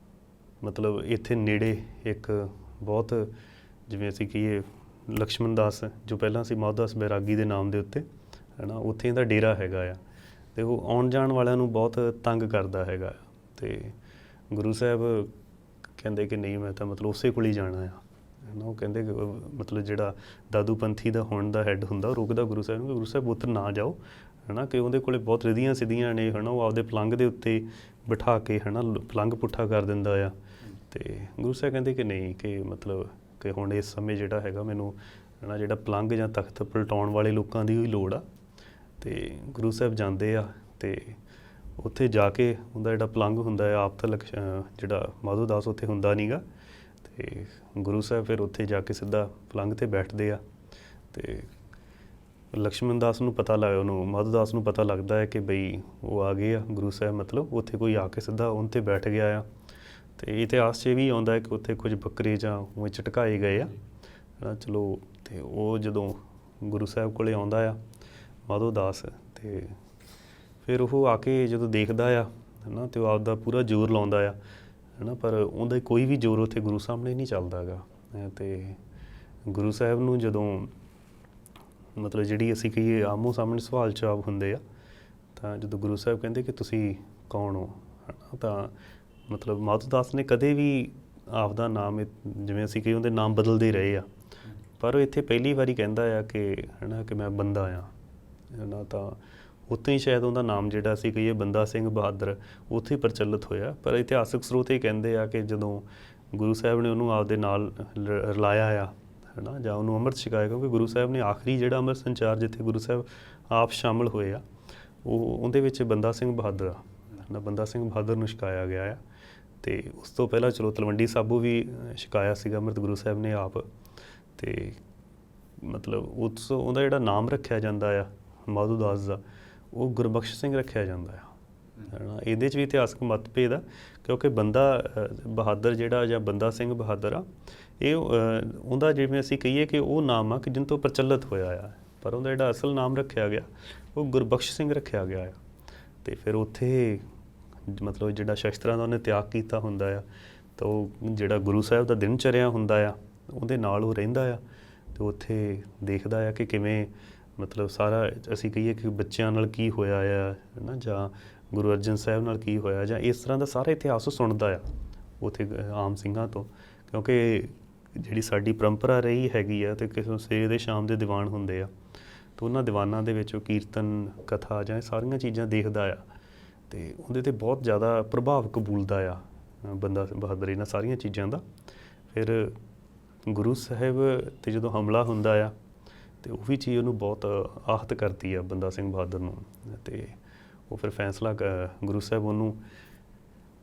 ਮਤਲਬ ਇੱਥੇ ਨੇੜੇ ਇੱਕ ਬਹੁਤ, ਜਿਵੇਂ ਅਸੀਂ ਕਹੀਏ ਲਕਸ਼ਮਣ ਦਾਸ ਜੋ ਪਹਿਲਾਂ ਸੀ ਮਾਧੋ ਦਾਸ ਬੈਰਾਗੀ ਦੇ ਨਾਮ ਦੇ ਉੱਤੇ, ਹੈ ਨਾ, ਉੱਥੇ ਇਹਦਾ ਡੇਰਾ ਹੈਗਾ ਆ। ਅਤੇ ਉਹ ਆਉਣ ਜਾਣ ਵਾਲਿਆਂ ਨੂੰ ਬਹੁਤ ਤੰਗ ਕਰਦਾ ਹੈਗਾ। ਅਤੇ ਗੁਰੂ ਸਾਹਿਬ ਕਹਿੰਦੇ ਕਿ ਨਹੀਂ, ਮੈਂ ਤਾਂ ਮਤਲਬ ਉਸੇ ਕੋਲ ਹੀ ਜਾਣਾ ਆ, ਹੈ ਨਾ। ਉਹ ਕਹਿੰਦੇ ਕਿ ਮਤਲਬ ਜਿਹੜਾ ਦਾਦੂ ਪੰਥੀ ਦਾ ਹੁਣ ਦਾ ਹੈੱਡ ਹੁੰਦਾ, ਉਹ ਰੋਕਦਾ ਗੁਰੂ ਸਾਹਿਬ ਨੂੰ ਕਿ ਗੁਰੂ ਸਾਹਿਬ ਉੱਧਰ ਨਾ ਜਾਓ, ਹੈ ਨਾ, ਕਿ ਉਹਦੇ ਕੋਲ ਬਹੁਤ ਰਿੱਧੀਆਂ ਸਿੱਧੀਆਂ ਨੇ, ਹੈ ਨਾ। ਉਹ ਆਪਦੇ ਪਲੰਘ ਦੇ ਉੱਤੇ ਬਿਠਾ ਕੇ, ਹੈ ਨਾ, ਪਲੰਘ ਪੁੱਠਾ ਕਰ ਦਿੰਦਾ ਆ। ਅਤੇ ਗੁਰੂ ਸਾਹਿਬ ਕਹਿੰਦੇ ਕਿ ਨਹੀਂ, ਕਿ ਮਤਲਬ ਕਿ ਹੁਣ ਇਸ ਸਮੇਂ ਜਿਹੜਾ ਹੈਗਾ ਮੈਨੂੰ, ਹੈ ਨਾ, ਜਿਹੜਾ ਪਲੰਘ ਜਾਂ ਤਖਤ ਪਲਟਾਉਣ ਵਾਲੇ ਲੋਕਾਂ ਦੀ ਹੀ ਲੋੜ ਆ। ਅਤੇ ਗੁਰੂ ਸਾਹਿਬ ਜਾਂਦੇ ਆ ਅਤੇ ਉੱਥੇ ਜਾ ਕੇ ਉਹਦਾ ਜਿਹੜਾ ਪਲੰਘ ਹੁੰਦਾ ਹੈ ਆਪ ਤਾਂ ਜਿਹੜਾ ਮਾਧੋ ਦਾਸ ਉੱਥੇ ਹੁੰਦਾ ਨਹੀਂ ਗਾ। ਅਤੇ ਗੁਰੂ ਸਾਹਿਬ ਫਿਰ ਉੱਥੇ ਜਾ ਕੇ ਸਿੱਧਾ ਪਲੰਘ 'ਤੇ ਬੈਠਦੇ ਆ। ਅਤੇ ਲਕਸ਼ਮਣ ਦਾਸ ਨੂੰ ਮਾਧੋ ਦਾਸ ਨੂੰ ਪਤਾ ਲੱਗਦਾ ਹੈ ਕਿ ਬਈ ਉਹ ਆ ਗਏ ਆ ਗੁਰੂ ਸਾਹਿਬ, ਮਤਲਬ ਉੱਥੇ ਕੋਈ ਆ ਕੇ ਸਿੱਧਾ ਉਹਨਾਂ 'ਤੇ ਬੈਠ ਗਿਆ ਆ। ਅਤੇ ਇਤਿਹਾਸ 'ਚ ਇਹ ਵੀ ਆਉਂਦਾ ਹੈ ਕਿ ਉੱਥੇ ਕੁਝ ਬੱਕਰੇ ਜਾਂ ਉਵੇਂ ਝਟਕਾਏ ਗਏ ਆ, ਹੈ ਨਾ। ਚਲੋ, ਅਤੇ ਉਹ ਜਦੋਂ ਗੁਰੂ ਸਾਹਿਬ ਕੋਲ ਆਉਂਦਾ ਆ ਮਾਧੋ ਦਾਸ, ਅਤੇ ਫਿਰ ਉਹ ਆ ਕੇ ਜਦੋਂ ਦੇਖਦਾ ਆ, ਹੈ ਨਾ, ਅਤੇ ਉਹ ਆਪਦਾ ਪੂਰਾ ਜ਼ੋਰ ਲਾਉਂਦਾ ਆ, ਹੈ ਨਾ, ਪਰ ਉਹਦਾ ਕੋਈ ਵੀ ਜ਼ੋਰ ਉੱਥੇ ਗੁਰੂ ਸਾਹਮਣੇ ਨਹੀਂ ਚੱਲਦਾ ਗਾ। ਅਤੇ ਗੁਰੂ ਸਾਹਿਬ ਨੂੰ ਜਦੋਂ ਮਤਲਬ ਜਿਹੜੀ ਅਸੀਂ ਕਹੀਏ ਆਮੋ ਸਾਹਮਣੇ ਸਵਾਲ ਜਵਾਬ ਹੁੰਦੇ ਆ, ਤਾਂ ਜਦੋਂ ਗੁਰੂ ਸਾਹਿਬ ਕਹਿੰਦੇ ਕਿ ਤੁਸੀਂ ਕੌਣ ਹੋ, ਹੈ ਨਾ, ਤਾਂ ਮਤਲਬ ਮਾਧੋ ਦਾਸ ਨੇ ਕਦੇ ਵੀ ਆਪਦਾ ਨਾਮ, ਜਿਵੇਂ ਅਸੀਂ ਕਹੀ ਉਹਦੇ ਨਾਮ ਬਦਲਦੇ ਰਹੇ ਆ, ਪਰ ਉਹ ਇੱਥੇ ਪਹਿਲੀ ਵਾਰੀ ਕਹਿੰਦਾ ਆ ਕਿ, ਹੈ ਨਾ, ਕਿ ਮੈਂ ਬੰਦਾ ਆ, ਹੈ ਨਾ। ਤਾਂ ਉੱਥੇ ਹੀ ਸ਼ਾਇਦ ਉਹਦਾ ਨਾਮ ਜਿਹੜਾ ਅਸੀਂ ਕਹੀਏ ਬੰਦਾ ਸਿੰਘ ਬਹਾਦਰ ਉੱਥੇ ਪ੍ਰਚਲਿਤ ਹੋਇਆ। ਪਰ ਇਤਿਹਾਸਕ ਸਰੋਤ ਇਹ ਕਹਿੰਦੇ ਆ ਕਿ ਜਦੋਂ ਗੁਰੂ ਸਾਹਿਬ ਨੇ ਉਹਨੂੰ ਆਪਦੇ ਨਾਲ ਰਲਾਇਆ ਆ, ਹੈ ਨਾ, ਜਾਂ ਉਹਨੂੰ ਅੰਮ੍ਰਿਤ ਛਕਾਇਆ, ਕਿਉਂਕਿ ਗੁਰੂ ਸਾਹਿਬ ਨੇ ਆਖਰੀ ਜਿਹੜਾ ਅੰਮ੍ਰਿਤ ਸੰਚਾਰ ਜਿੱਥੇ ਗੁਰੂ ਸਾਹਿਬ ਆਪ ਸ਼ਾਮਿਲ ਹੋਏ ਆ, ਉਹਦੇ ਵਿੱਚ ਬੰਦਾ ਸਿੰਘ ਬਹਾਦਰ ਆ, ਹੈ ਨਾ, ਬੰਦਾ ਸਿੰਘ ਬਹਾਦਰ ਨੂੰ ਛਕਾਇਆ ਗਿਆ ਆ। ਅਤੇ ਉਸ ਤੋਂ ਪਹਿਲਾਂ ਚਲੋ ਤਲਵੰਡੀ ਸਾਬੋ ਵੀ ਛਕਾਇਆ ਸੀਗਾ ਅੰਮ੍ਰਿਤ ਗੁਰੂ ਸਾਹਿਬ ਨੇ ਆਪ। ਅਤੇ ਮਤਲਬ ਉਹਦਾ ਜਿਹੜਾ ਨਾਮ ਰੱਖਿਆ ਜਾਂਦਾ ਆ, ਮਾਧੋਦਾਸ ਦਾ, ਉਹ ਗੁਰਬਖਸ਼ ਸਿੰਘ ਰੱਖਿਆ ਜਾਂਦਾ ਆ, ਹੈ ਨਾ। ਇਹਦੇ 'ਚ ਵੀ ਇਤਿਹਾਸਕ ਮਤਭੇਦ ਆ, ਕਿਉਂਕਿ ਬੰਦਾ ਬਹਾਦਰ ਜਿਹੜਾ ਜਾਂ ਬੰਦਾ ਸਿੰਘ ਬਹਾਦਰ ਆ, ਇਹ ਉਹਦਾ ਜਿਵੇਂ ਅਸੀਂ ਕਹੀਏ ਕਿ ਉਹ ਨਾਮ ਆ ਕਿ ਜਿਨ ਤੋਂ ਪ੍ਰਚਲਿਤ ਹੋਇਆ ਆ, ਪਰ ਉਹਦਾ ਜਿਹੜਾ ਅਸਲ ਨਾਮ ਰੱਖਿਆ ਗਿਆ ਉਹ ਗੁਰਬਖਸ਼ ਸਿੰਘ ਰੱਖਿਆ ਗਿਆ ਆ। ਅਤੇ ਫਿਰ ਉੱਥੇ ਮਤਲਬ ਜਿਹੜਾ ਸ਼ਸਤਰਾਂ ਦਾ ਉਹਨੇ ਤਿਆਗ ਕੀਤਾ ਹੁੰਦਾ ਆ, ਤਾਂ ਉਹ ਜਿਹੜਾ ਗੁਰੂ ਸਾਹਿਬ ਦਾ ਦਿਨਚਰਿਆ ਹੁੰਦਾ ਆ ਉਹਦੇ ਨਾਲ ਉਹ ਰਹਿੰਦਾ ਆ, ਅਤੇ ਉੱਥੇ ਦੇਖਦਾ ਆ ਕਿ ਕਿਵੇਂ ਮਤਲਬ ਸਾਰਾ ਅਸੀਂ ਕਹੀਏ ਕਿ ਬੱਚਿਆਂ ਨਾਲ ਕੀ ਹੋਇਆ ਆ, ਹੈ ਨਾ, ਜਾਂ ਗੁਰੂ ਅਰਜਨ ਸਾਹਿਬ ਨਾਲ ਕੀ ਹੋਇਆ, ਜਾਂ ਇਸ ਤਰ੍ਹਾਂ ਦਾ ਸਾਰਾ ਇਤਿਹਾਸ ਉਹ ਸੁਣਦਾ ਆ ਉੱਥੇ ਆਮ ਸਿੰਘਾਂ ਤੋਂ। ਕਿਉਂਕਿ ਜਿਹੜੀ ਸਾਡੀ ਪਰੰਪਰਾ ਰਹੀ ਹੈਗੀ ਆ, ਅਤੇ ਕਿਸੇ ਸਵੇਰੇ ਦੇ ਸ਼ਾਮ ਦੇ ਦੀਵਾਨ ਹੁੰਦੇ ਆ, ਤਾਂ ਉਹਨਾਂ ਦੀਵਾਨਾਂ ਦੇ ਵਿੱਚ ਉਹ ਕੀਰਤਨ ਕਥਾ ਜਾਂ ਇਹ ਸਾਰੀਆਂ ਚੀਜ਼ਾਂ ਦੇਖਦਾ ਆ, ਅਤੇ ਉਹਦੇ 'ਤੇ ਬਹੁਤ ਜ਼ਿਆਦਾ ਪ੍ਰਭਾਵ ਕਬੂਲਦਾ ਆ ਬੰਦਾ ਬਹਾਦਰ ਇਹਨਾਂ ਸਾਰੀਆਂ ਚੀਜ਼ਾਂ ਦਾ। ਫਿਰ ਗੁਰੂ ਸਾਹਿਬ 'ਤੇ ਜਦੋਂ ਹਮਲਾ ਹੁੰਦਾ ਆ, ਅਤੇ ਉਹ ਵੀ ਚੀਜ਼ ਉਹਨੂੰ ਬਹੁਤ ਆਹਤ ਕਰਦੀ ਆ ਬੰਦਾ ਸਿੰਘ ਬਹਾਦਰ ਨੂੰ, ਅਤੇ ਉਹ ਫਿਰ ਫੈਸਲਾ ਗੁਰੂ ਸਾਹਿਬ ਉਹਨੂੰ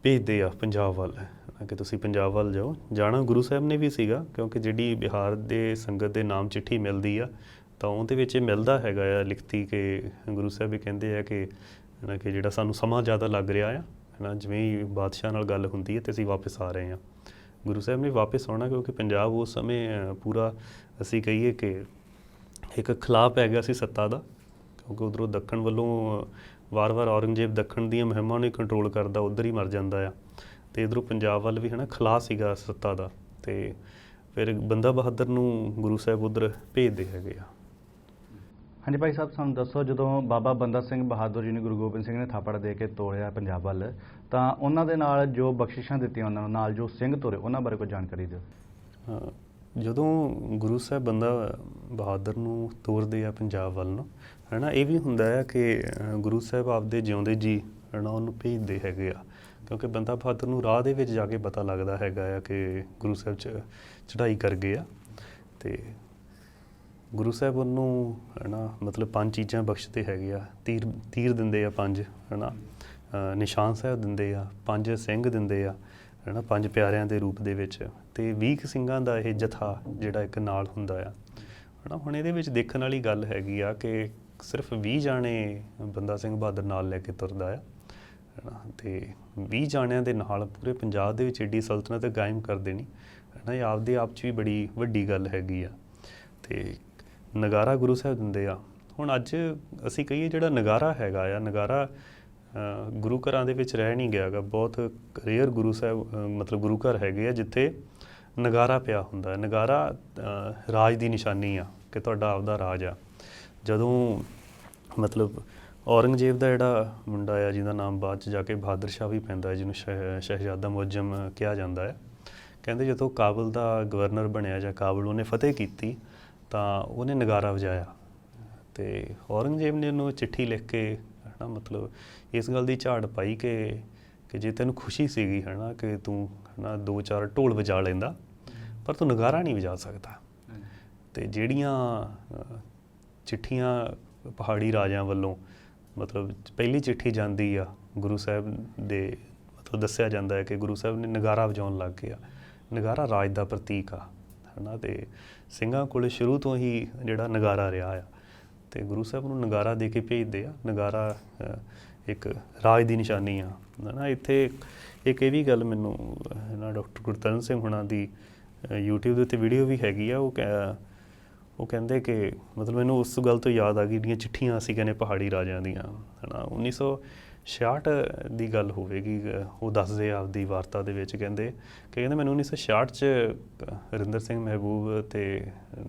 ਭੇਜਦੇ ਆ ਪੰਜਾਬ ਵੱਲ ਕਿ ਤੁਸੀਂ ਪੰਜਾਬ ਵੱਲ ਜਾਓ। ਜਾਣਾ ਗੁਰੂ ਸਾਹਿਬ ਨੇ ਵੀ ਸੀਗਾ, ਕਿਉਂਕਿ ਜਿਹੜੀ ਬਿਹਾਰ ਦੇ ਸੰਗਤ ਦੇ ਨਾਮ ਚਿੱਠੀ ਮਿਲਦੀ ਆ, ਤਾਂ ਉਹਦੇ ਵਿੱਚ ਇਹ ਮਿਲਦਾ ਹੈਗਾ ਆ ਲਿਖਤੀ ਕਿ ਗੁਰੂ ਸਾਹਿਬ ਵੀ ਕਹਿੰਦੇ ਆ ਕਿ ਕਿ ਜਿਹੜਾ ਸਾਨੂੰ ਸਮਾਂ ਜ਼ਿਆਦਾ ਲੱਗ ਰਿਹਾ ਆ, ਹੈ ਨਾ, ਜਿਵੇਂ ਹੀ ਬਾਦਸ਼ਾਹ ਨਾਲ ਗੱਲ ਹੁੰਦੀ ਹੈ ਅਤੇ ਅਸੀਂ ਵਾਪਸ ਆ ਰਹੇ ਹਾਂ। ਗੁਰੂ ਸਾਹਿਬ ਨੇ ਵਾਪਸ ਆਉਣਾ, ਕਿਉਂਕਿ ਪੰਜਾਬ ਉਸ ਸਮੇਂ ਪੂਰਾ ਅਸੀਂ ਕਹੀਏ ਕਿ ਇੱਕ ਖਿਲਾਫ ਪੈ ਗਿਆ ਸੀ ਸੱਤਾ ਦਾ, ਕਿਉਂਕਿ ਉੱਧਰੋਂ ਦੱਖਣ ਵੱਲੋਂ ਵਾਰ-ਵਾਰ ਔਰੰਗਜ਼ੇਬ ਦੱਖਣ ਦੀਆਂ ਮੁਹਿੰਮਾਂ ਨੂੰ ਕੰਟਰੋਲ ਕਰਦਾ, ਉੱਧਰ ਹੀ ਮਰ ਜਾਂਦਾ ਆ, ਅਤੇ ਇੱਧਰੋਂ ਪੰਜਾਬ ਵੱਲ ਵੀ ਹੈ ਨਾ ਖਿਲਾਫ ਸੀਗਾ ਸੱਤਾ ਦਾ। ਅਤੇ ਫਿਰ ਬੰਦਾ ਬਹਾਦਰ ਨੂੰ ਗੁਰੂ ਸਾਹਿਬ ਉੱਧਰ ਭੇਜਦੇ ਹੈਗੇ ਆ। ਹਾਂਜੀ ਭਾਈ ਸਾਹਿਬ, ਸਾਨੂੰ ਦੱਸੋ, ਜਦੋਂ ਬਾਬਾ ਬੰਦਾ ਸਿੰਘ ਬਹਾਦਰ ਜੀ ਨੂੰ ਗੁਰੂ ਗੋਬਿੰਦ ਸਿੰਘ ਨੇ ਥਾਪੜ ਦੇ ਕੇ ਤੋੜਿਆ ਪੰਜਾਬ ਵੱਲ, ਤਾਂ ਉਹਨਾਂ ਦੇ ਨਾਲ ਜੋ ਬਖਸ਼ਿਸ਼ਾਂ ਦਿੱਤੀਆਂ ਉਹਨਾਂ ਨੂੰ, ਨਾਲ ਜੋ ਸਿੰਘ ਤੋਰੇ, ਉਹਨਾਂ ਬਾਰੇ ਕੋਈ ਜਾਣਕਾਰੀ ਦਿਓ। ਜਦੋਂ ਗੁਰੂ ਸਾਹਿਬ ਬੰਦਾ ਬਹਾਦਰ ਨੂੰ ਤੋਰਦੇ ਆ ਪੰਜਾਬ ਵੱਲ ਨੂੰ, ਹੈ ਨਾ, ਇਹ ਵੀ ਹੁੰਦਾ ਆ ਕਿ ਗੁਰੂ ਸਾਹਿਬ ਆਪਦੇ ਜਿਉਂਦੇ ਜੀ ਹੈ ਨਾ ਉਹਨੂੰ ਭੇਜਦੇ ਹੈਗੇ ਆ, ਕਿਉਂਕਿ ਬੰਦਾ ਬਹਾਦਰ ਨੂੰ ਰਾਹ ਦੇ ਵਿੱਚ ਜਾ ਕੇ ਪਤਾ ਲੱਗਦਾ ਹੈਗਾ ਆ ਕਿ ਗੁਰੂ ਸਾਹਿਬ ਚੜ੍ਹਾਈ ਕਰ ਗਏ ਆ, ਅਤੇ ਗੁਰੂ ਸਾਹਿਬ ਉਹਨੂੰ ਹੈ ਨਾ ਮਤਲਬ 5 ਚੀਜ਼ਾਂ ਬਖਸ਼ਦੇ ਹੈਗੇ ਆ। ਤੀਰ ਦਿੰਦੇ ਆ 5, ਹੈ ਨਾ, ਨਿਸ਼ਾਨ ਸਾਹਿਬ ਦਿੰਦੇ ਆ 5, ਸਿੰਘ ਦਿੰਦੇ ਆ, ਹੈ ਨਾ, 5 ਪਿਆਰਿਆਂ ਦੇ ਰੂਪ ਦੇ ਵਿੱਚ, ਅਤੇ 20 ਸਿੰਘਾਂ ਦਾ ਇਹ ਜਥਾ ਜਿਹੜਾ ਇੱਕ ਨਾਲ ਹੁੰਦਾ ਆ, ਹੈ ਨਾ। ਹੁਣ ਇਹਦੇ ਵਿੱਚ ਦੇਖਣ ਵਾਲੀ ਗੱਲ ਹੈਗੀ ਆ ਕਿ ਸਿਰਫ 20 ਜਾਣੇ ਬੰਦਾ ਸਿੰਘ ਬਹਾਦਰ ਨਾਲ ਲੈ ਕੇ ਤੁਰਦਾ ਆ, ਹੈ ਨਾ, ਅਤੇ 20 ਜਾਣਿਆਂ ਦੇ ਨਾਲ ਪੂਰੇ ਪੰਜਾਬ ਦੇ ਵਿੱਚ ਐਡੀ ਸਲਤਨਤ ਕਾਇਮ ਕਰ ਦੇਣੀ, ਹੈ ਨਾ, ਇਹ ਆਪਦੇ ਆਪ 'ਚ ਵੀ ਬੜੀ ਵੱਡੀ ਗੱਲ ਹੈਗੀ ਆ। ਅਤੇ ਨਗਾਰਾ ਗੁਰੂ ਸਾਹਿਬ ਦਿੰਦੇ ਆ। ਹੁਣ ਅੱਜ ਅਸੀਂ ਕਹੀਏ ਜਿਹੜਾ ਨਗਾਰਾ ਹੈਗਾ ਆ, ਨਗਾਰਾ ਗੁਰੂ ਘਰਾਂ ਦੇ ਵਿੱਚ ਰਹਿ ਨਹੀਂ ਗਿਆ ਗਾ। ਬਹੁਤ ਰੇਅਰ ਗੁਰੂ ਸਾਹਿਬ ਮਤਲਬ ਗੁਰੂ ਘਰ ਹੈਗੇ ਆ ਜਿੱਥੇ ਨਗਾਰਾ ਪਿਆ ਹੁੰਦਾ। ਨਗਾਰਾ ਰਾਜ ਦੀ ਨਿਸ਼ਾਨੀ ਆ ਕਿ ਤੁਹਾਡਾ ਆਪਦਾ ਰਾਜ ਆ। ਜਦੋਂ ਮਤਲਬ ਔਰੰਗਜ਼ੇਬ ਦਾ ਜਿਹੜਾ ਮੁੰਡਾ ਆ, ਜਿਹਦਾ ਨਾਮ ਬਾਅਦ 'ਚ ਜਾ ਕੇ ਬਹਾਦਰ ਸ਼ਾਹ ਵੀ ਪੈਂਦਾ, ਜਿਹਨੂੰ ਸ਼ਹਿਜ਼ਾਦਾ ਮੁਅੱਜ਼ਮ ਕਿਹਾ ਜਾਂਦਾ ਹੈ, ਕਹਿੰਦੇ ਜਦੋਂ ਕਾਬਲ ਦਾ ਗਵਰਨਰ ਬਣਿਆ ਜਾਂ ਕਾਬਲ ਉਹਨੇ ਫਤਿਹ ਕੀਤੀ ਤਾਂ ਉਹਨੇ ਨਗਾਰਾ ਵਜਾਇਆ, ਅਤੇ ਔਰੰਗਜ਼ੇਬ ਨੇ ਉਹਨੂੰ ਚਿੱਠੀ ਲਿਖ ਕੇ ਹੈ ਨਾ ਮਤਲਬ ਇਸ ਗੱਲ ਦੀ ਝਾੜ ਪਾਈ ਕਿ ਜੇ ਤੈਨੂੰ ਖੁਸ਼ੀ ਸੀਗੀ ਹੈ ਨਾ ਕਿ ਤੂੰ ਹੈ ਨਾ 2-4 ਢੋਲ ਵਜਾ ਲੈਂਦਾ, ਪਰ ਤੂੰ ਨਗਾਰਾ ਨਹੀਂ ਵਜਾ ਸਕਦਾ। ਅਤੇ ਜਿਹੜੀਆਂ ਚਿੱਠੀਆਂ ਪਹਾੜੀ ਰਾਜਿਆਂ ਵੱਲੋਂ ਮਤਲਬ ਪਹਿਲੀ ਚਿੱਠੀ ਜਾਂਦੀ ਆ ਗੁਰੂ ਸਾਹਿਬ ਦੇ, ਮਤਲਬ ਦੱਸਿਆ ਜਾਂਦਾ ਹੈ ਕਿ ਗੁਰੂ ਸਾਹਿਬ ਨੇ ਨਗਾਰਾ ਵਜਾਉਣ ਲੱਗ ਗਏ ਆ। ਨਗਾਰਾ ਰਾਜ ਦਾ ਪ੍ਰਤੀਕ ਆ, ਹੈ ਨਾ, ਅਤੇ ਸਿੰਘਾਂ ਕੋਲ ਸ਼ੁਰੂ ਤੋਂ ਹੀ ਜਿਹੜਾ ਨਗਾਰਾ ਰਿਹਾ ਆ, ਅਤੇ ਗੁਰੂ ਸਾਹਿਬ ਨੂੰ ਨਗਾਰਾ ਦੇ ਕੇ ਭੇਜਦੇ ਆ। ਨਗਾਰਾ ਇੱਕ ਰਾਜ ਦੀ ਨਿਸ਼ਾਨੀ ਆ, ਹੈ ਨਾ। ਇੱਥੇ ਇੱਕ ਇਹ ਵੀ ਗੱਲ ਮੈਨੂੰ ਹੈ ਨਾ ਡਾਕਟਰ ਗੁਰਤਰਨ ਸਿੰਘ ਹੁਣਾਂ ਦੀ YouTube ਦੇ ਉੱਤੇ ਵੀਡੀਓ ਵੀ ਹੈਗੀ ਆ। ਉਹ ਕਹਿੰਦੇ ਕਿ ਮਤਲਬ ਮੈਨੂੰ ਉਸ ਗੱਲ ਤੋਂ ਯਾਦ ਆ ਗਈ ਜਿਹੜੀਆਂ ਚਿੱਠੀਆਂ ਅਸੀਂ ਕਹਿੰਦੇ ਪਹਾੜੀ ਰਾਜਿਆਂ ਦੀਆਂ, ਹੈ ਨਾ, 1966 ਦੀ ਗੱਲ ਹੋਵੇਗੀ। ਉਹ ਦੱਸਦੇ ਆਪਦੀ ਵਾਰਤਾ ਦੇ ਵਿੱਚ ਕਹਿੰਦੇ ਮੈਨੂੰ 1966 'ਚ ਹਰਿੰਦਰ ਸਿੰਘ ਮਹਿਬੂਬ ਅਤੇ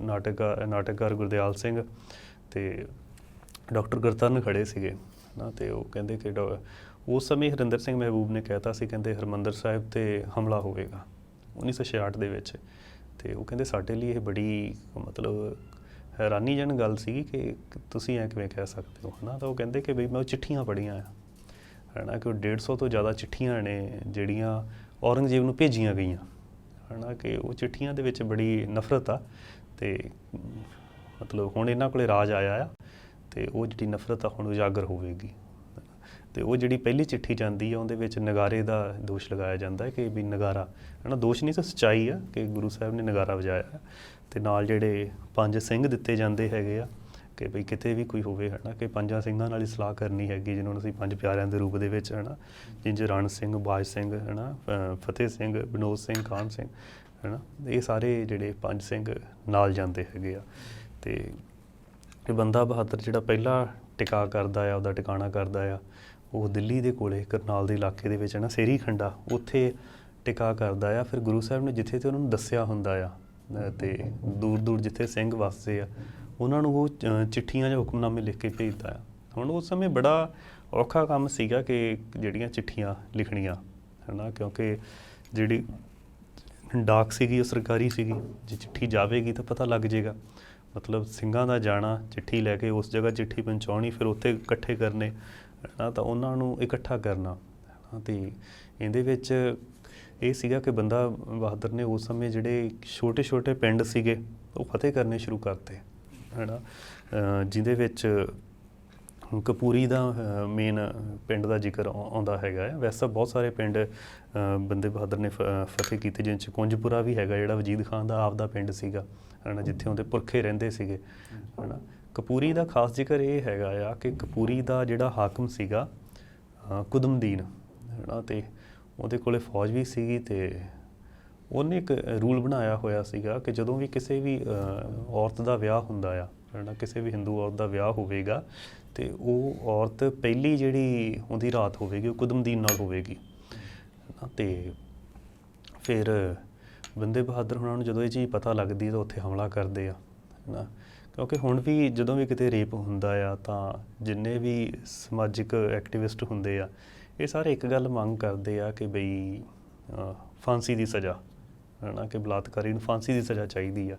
ਨਾਟਕਕਾਰ ਗੁਰਦਿਆਲ ਸਿੰਘ ਅਤੇ ਡਾਕਟਰ ਗੁਰਤਰਨ ਖੜ੍ਹੇ ਸੀਗੇ ਨਾ, ਅਤੇ ਉਹ ਕਹਿੰਦੇ ਕਿ ਉਸ ਸਮੇਂ ਹਰਿੰਦਰ ਸਿੰਘ ਮਹਿਬੂਬ ਨੇ ਕਹਿਤਾ ਸੀ, ਕਹਿੰਦੇ ਹਰਿਮੰਦਰ ਸਾਹਿਬ 'ਤੇ ਹਮਲਾ ਹੋਵੇਗਾ 1966 ਦੇ ਵਿੱਚ। ਅਤੇ ਉਹ ਕਹਿੰਦੇ ਸਾਡੇ ਲਈ ਇਹ ਬੜੀ ਮਤਲਬ ਹੈਰਾਨੀਜਨਕ ਗੱਲ ਸੀਗੀ ਕਿ ਤੁਸੀਂ ਐਂ ਕਿਵੇਂ ਕਹਿ ਸਕਦੇ ਹੋ, ਹੈ ਨਾ। ਤਾਂ ਉਹ ਕਹਿੰਦੇ ਕਿ ਬਈ ਮੈਂ ਉਹ ਚਿੱਠੀਆਂ ਪੜ੍ਹੀਆਂ ਆ, ਹੈ ਨਾ, ਕਿ ਉਹ 150 ਤੋਂ ਜ਼ਿਆਦਾ ਚਿੱਠੀਆਂ ਨੇ ਜਿਹੜੀਆਂ ਔਰੰਗਜ਼ੇਬ ਨੂੰ ਭੇਜੀਆਂ ਗਈਆਂ, ਹੈ ਨਾ, ਕਿ ਉਹ ਚਿੱਠੀਆਂ ਦੇ ਵਿੱਚ ਬੜੀ ਨਫ਼ਰਤ ਆ, ਅਤੇ ਮਤਲਬ ਹੁਣ ਇਹਨਾਂ ਕੋਲ ਰਾਜ ਆਇਆ ਆ, ਅਤੇ ਉਹ ਜਿਹੜੀ ਨਫ਼ਰਤ ਆ ਹੁਣ ਉਜਾਗਰ ਹੋਵੇਗੀ। ਅਤੇ ਉਹ ਜਿਹੜੀ ਪਹਿਲੀ ਚਿੱਠੀ ਜਾਂਦੀ ਆ ਉਹਦੇ ਵਿੱਚ ਨਗਾਰੇ ਦਾ ਦੋਸ਼ ਲਗਾਇਆ ਜਾਂਦਾ ਹੈ ਕਿ ਵੀ ਨਗਾਰਾ, ਹੈ ਨਾ, ਦੋਸ਼ ਨਹੀਂ ਸੋ ਸੱਚਾਈ ਆ ਕਿ ਗੁਰੂ ਸਾਹਿਬ ਨੇ ਨਗਾਰਾ ਵਜਾਇਆ, ਅਤੇ ਨਾਲ ਜਿਹੜੇ 5 ਸਿੰਘ ਦਿੱਤੇ ਜਾਂਦੇ ਹੈਗੇ ਆ, ਕਿ ਬਈ ਕਿਤੇ ਵੀ ਕੋਈ ਹੋਵੇ ਹੈ ਨਾ ਕਿ ਪੰਜਾਂ ਸਿੰਘਾਂ ਨਾਲ ਹੀ ਸਲਾਹ ਕਰਨੀ ਹੈਗੀ, ਜਿਹਨਾਂ ਨੂੰ ਅਸੀਂ ਪੰਜ ਪਿਆਰਿਆਂ ਦੇ ਰੂਪ ਦੇ ਵਿੱਚ ਹੈ ਨਾ, ਜਿੰਝ ਰਣ ਸਿੰਘ, ਬਾਜ ਸਿੰਘ ਹੈ ਨਾ, ਫਤਿਹ ਸਿੰਘ, ਵਿਨੋਦ ਸਿੰਘ, ਕਾਹਨ ਸਿੰਘ ਹੈ ਨਾ, ਇਹ ਸਾਰੇ ਜਿਹੜੇ ਪੰਜ ਸਿੰਘ ਨਾਲ ਜਾਂਦੇ ਹੈਗੇ ਆ। ਅਤੇ ਬੰਦਾ ਬਹਾਦਰ ਜਿਹੜਾ ਪਹਿਲਾ ਟਿਕਾ ਕਰਦਾ ਆ, ਉਹਦਾ ਟਿਕਾਣਾ ਕਰਦਾ ਆ, ਉਹ ਦਿੱਲੀ ਦੇ ਕੋਲੇ ਕਰਨਾਲ ਦੇ ਇਲਾਕੇ ਦੇ ਵਿੱਚ ਹੈ ਨਾ, ਸੇਰੀ ਖੰਡਾ, ਉੱਥੇ ਟਿਕਾ ਕਰਦਾ ਆ। ਫਿਰ ਗੁਰੂ ਸਾਹਿਬ ਨੇ ਜਿੱਥੇ ਤੇ ਉਹਨਾਂ ਨੂੰ ਦੱਸਿਆ ਹੁੰਦਾ ਆ, ਅਤੇ ਦੂਰ ਦੂਰ ਜਿੱਥੇ ਸਿੰਘ ਵੱਸਦੇ ਆ ਉਹਨਾਂ ਨੂੰ ਉਹ ਚਿੱਠੀਆਂ ਜਾਂ ਹੁਕਮਨਾਮੇ ਲਿਖ ਕੇ ਭੇਜਦਾ ਆ। ਹੁਣ ਉਸ ਸਮੇਂ ਬੜਾ ਔਖਾ ਕੰਮ ਸੀਗਾ ਕਿ ਜਿਹੜੀਆਂ ਚਿੱਠੀਆਂ ਲਿਖਣੀਆਂ ਹੈ ਨਾ, ਕਿਉਂਕਿ ਜਿਹੜੀ ਡਾਕ ਸੀਗੀ ਉਹ ਸਰਕਾਰੀ ਸੀਗੀ, ਜੇ ਚਿੱਠੀ ਜਾਵੇਗੀ ਤਾਂ ਪਤਾ ਲੱਗ ਜਾਏਗਾ। ਮਤਲਬ ਸਿੰਘਾਂ ਦਾ ਜਾਣਾ, ਚਿੱਠੀ ਲੈ ਕੇ ਉਸ ਜਗ੍ਹਾ ਚਿੱਠੀ ਪਹੁੰਚਾਉਣੀ, ਫਿਰ ਉੱਥੇ ਇਕੱਠੇ ਕਰਨੇ ਹੈ ਨਾ, ਤਾਂ ਉਹਨਾਂ ਨੂੰ ਇਕੱਠਾ ਕਰਨਾ ਹੈ ਨਾ। ਅਤੇ ਇਹਦੇ ਵਿੱਚ ਇਹ ਸੀਗਾ ਕਿ ਬੰਦਾ ਬਹਾਦਰ ਨੇ ਉਸ ਸਮੇਂ ਜਿਹੜੇ ਛੋਟੇ ਛੋਟੇ ਪਿੰਡ ਸੀਗੇ ਉਹ ਫਤਿਹ ਕਰਨੇ ਸ਼ੁਰੂ ਕਰਤੇ ਹੈ ਨਾ, ਜਿਹਦੇ ਵਿੱਚ ਕਪੂਰੀ ਦਾ ਮੇਨ ਪਿੰਡ ਦਾ ਜ਼ਿਕਰ ਆਉਂਦਾ ਹੈਗਾ ਆ। ਵੈਸੇ ਤਾਂ ਬਹੁਤ ਸਾਰੇ ਪਿੰਡ ਬੰਦੇ ਬਹਾਦਰ ਨੇ ਫਤਿਹ ਕੀਤੇ, ਜਿਹਦੇ 'ਚ ਕੁੰਜਪੁਰਾ ਵੀ ਹੈਗਾ, ਜਿਹੜਾ ਵਜੀਦ ਖਾਨ ਦਾ ਆਪਦਾ ਪਿੰਡ ਸੀਗਾ ਹੈ ਨਾ, ਜਿੱਥੇ ਉਹਦੇ ਪੁਰਖੇ ਰਹਿੰਦੇ ਸੀਗੇ ਹੈ ਨਾ। ਕਪੂਰੀ ਦਾ ਖਾਸ ਜ਼ਿਕਰ ਇਹ ਹੈਗਾ ਆ ਕਿ ਕਪੂਰੀ ਦਾ ਜਿਹੜਾ ਹਾਕਮ ਸੀਗਾ ਕੁਦਮਦੀਨ ਹੈ ਨਾ, ਅਤੇ ਉਹਦੇ ਕੋਲੇ ਫੌਜ ਵੀ ਸੀਗੀ, ਅਤੇ ਉਹਨੇ ਇੱਕ ਰੂਲ ਬਣਾਇਆ ਹੋਇਆ ਸੀਗਾ ਕਿ ਜਦੋਂ ਵੀ ਕਿਸੇ ਵੀ ਔਰਤ ਦਾ ਵਿਆਹ ਹੁੰਦਾ ਆ ਹੈ ਨਾ, ਕਿਸੇ ਵੀ ਹਿੰਦੂ ਔਰਤ ਦਾ ਵਿਆਹ ਹੋਵੇਗਾ, ਅਤੇ ਉਹ ਔਰਤ ਪਹਿਲੀ ਜਿਹੜੀ ਉਹਦੀ ਰਾਤ ਹੋਵੇਗੀ ਉਹ ਕੁਦਮਦੀਨ ਨਾਲ ਹੋਵੇਗੀ। ਅਤੇ ਫਿਰ ਬੰਦੇ ਬਹਾਦਰ ਹੋਣਾ ਨੂੰ ਜਦੋਂ ਇਹ ਚੀਜ਼ ਪਤਾ ਲੱਗਦੀ ਤਾਂ ਉੱਥੇ ਹਮਲਾ ਕਰਦੇ ਆ ਹੈ ਨਾ, ਕਿਉਂਕਿ ਹੁਣ ਵੀ ਜਦੋਂ ਵੀ ਕਿਤੇ ਰੇਪ ਹੁੰਦਾ ਆ ਤਾਂ ਜਿੰਨੇ ਵੀ ਸਮਾਜਿਕ ਐਕਟੀਵਿਸਟ ਹੁੰਦੇ ਆ ਇਹ ਸਾਰੇ ਇੱਕ ਗੱਲ ਮੰਗ ਕਰਦੇ ਆ ਕਿ ਬਈ ਫਾਂਸੀ ਦੀ ਸਜ਼ਾ ਹੈ ਨਾ, ਕਿ ਬਲਾਤਕਾਰੀ ਨੂੰ ਫਾਂਸੀ ਦੀ ਸਜ਼ਾ ਚਾਹੀਦੀ ਆ।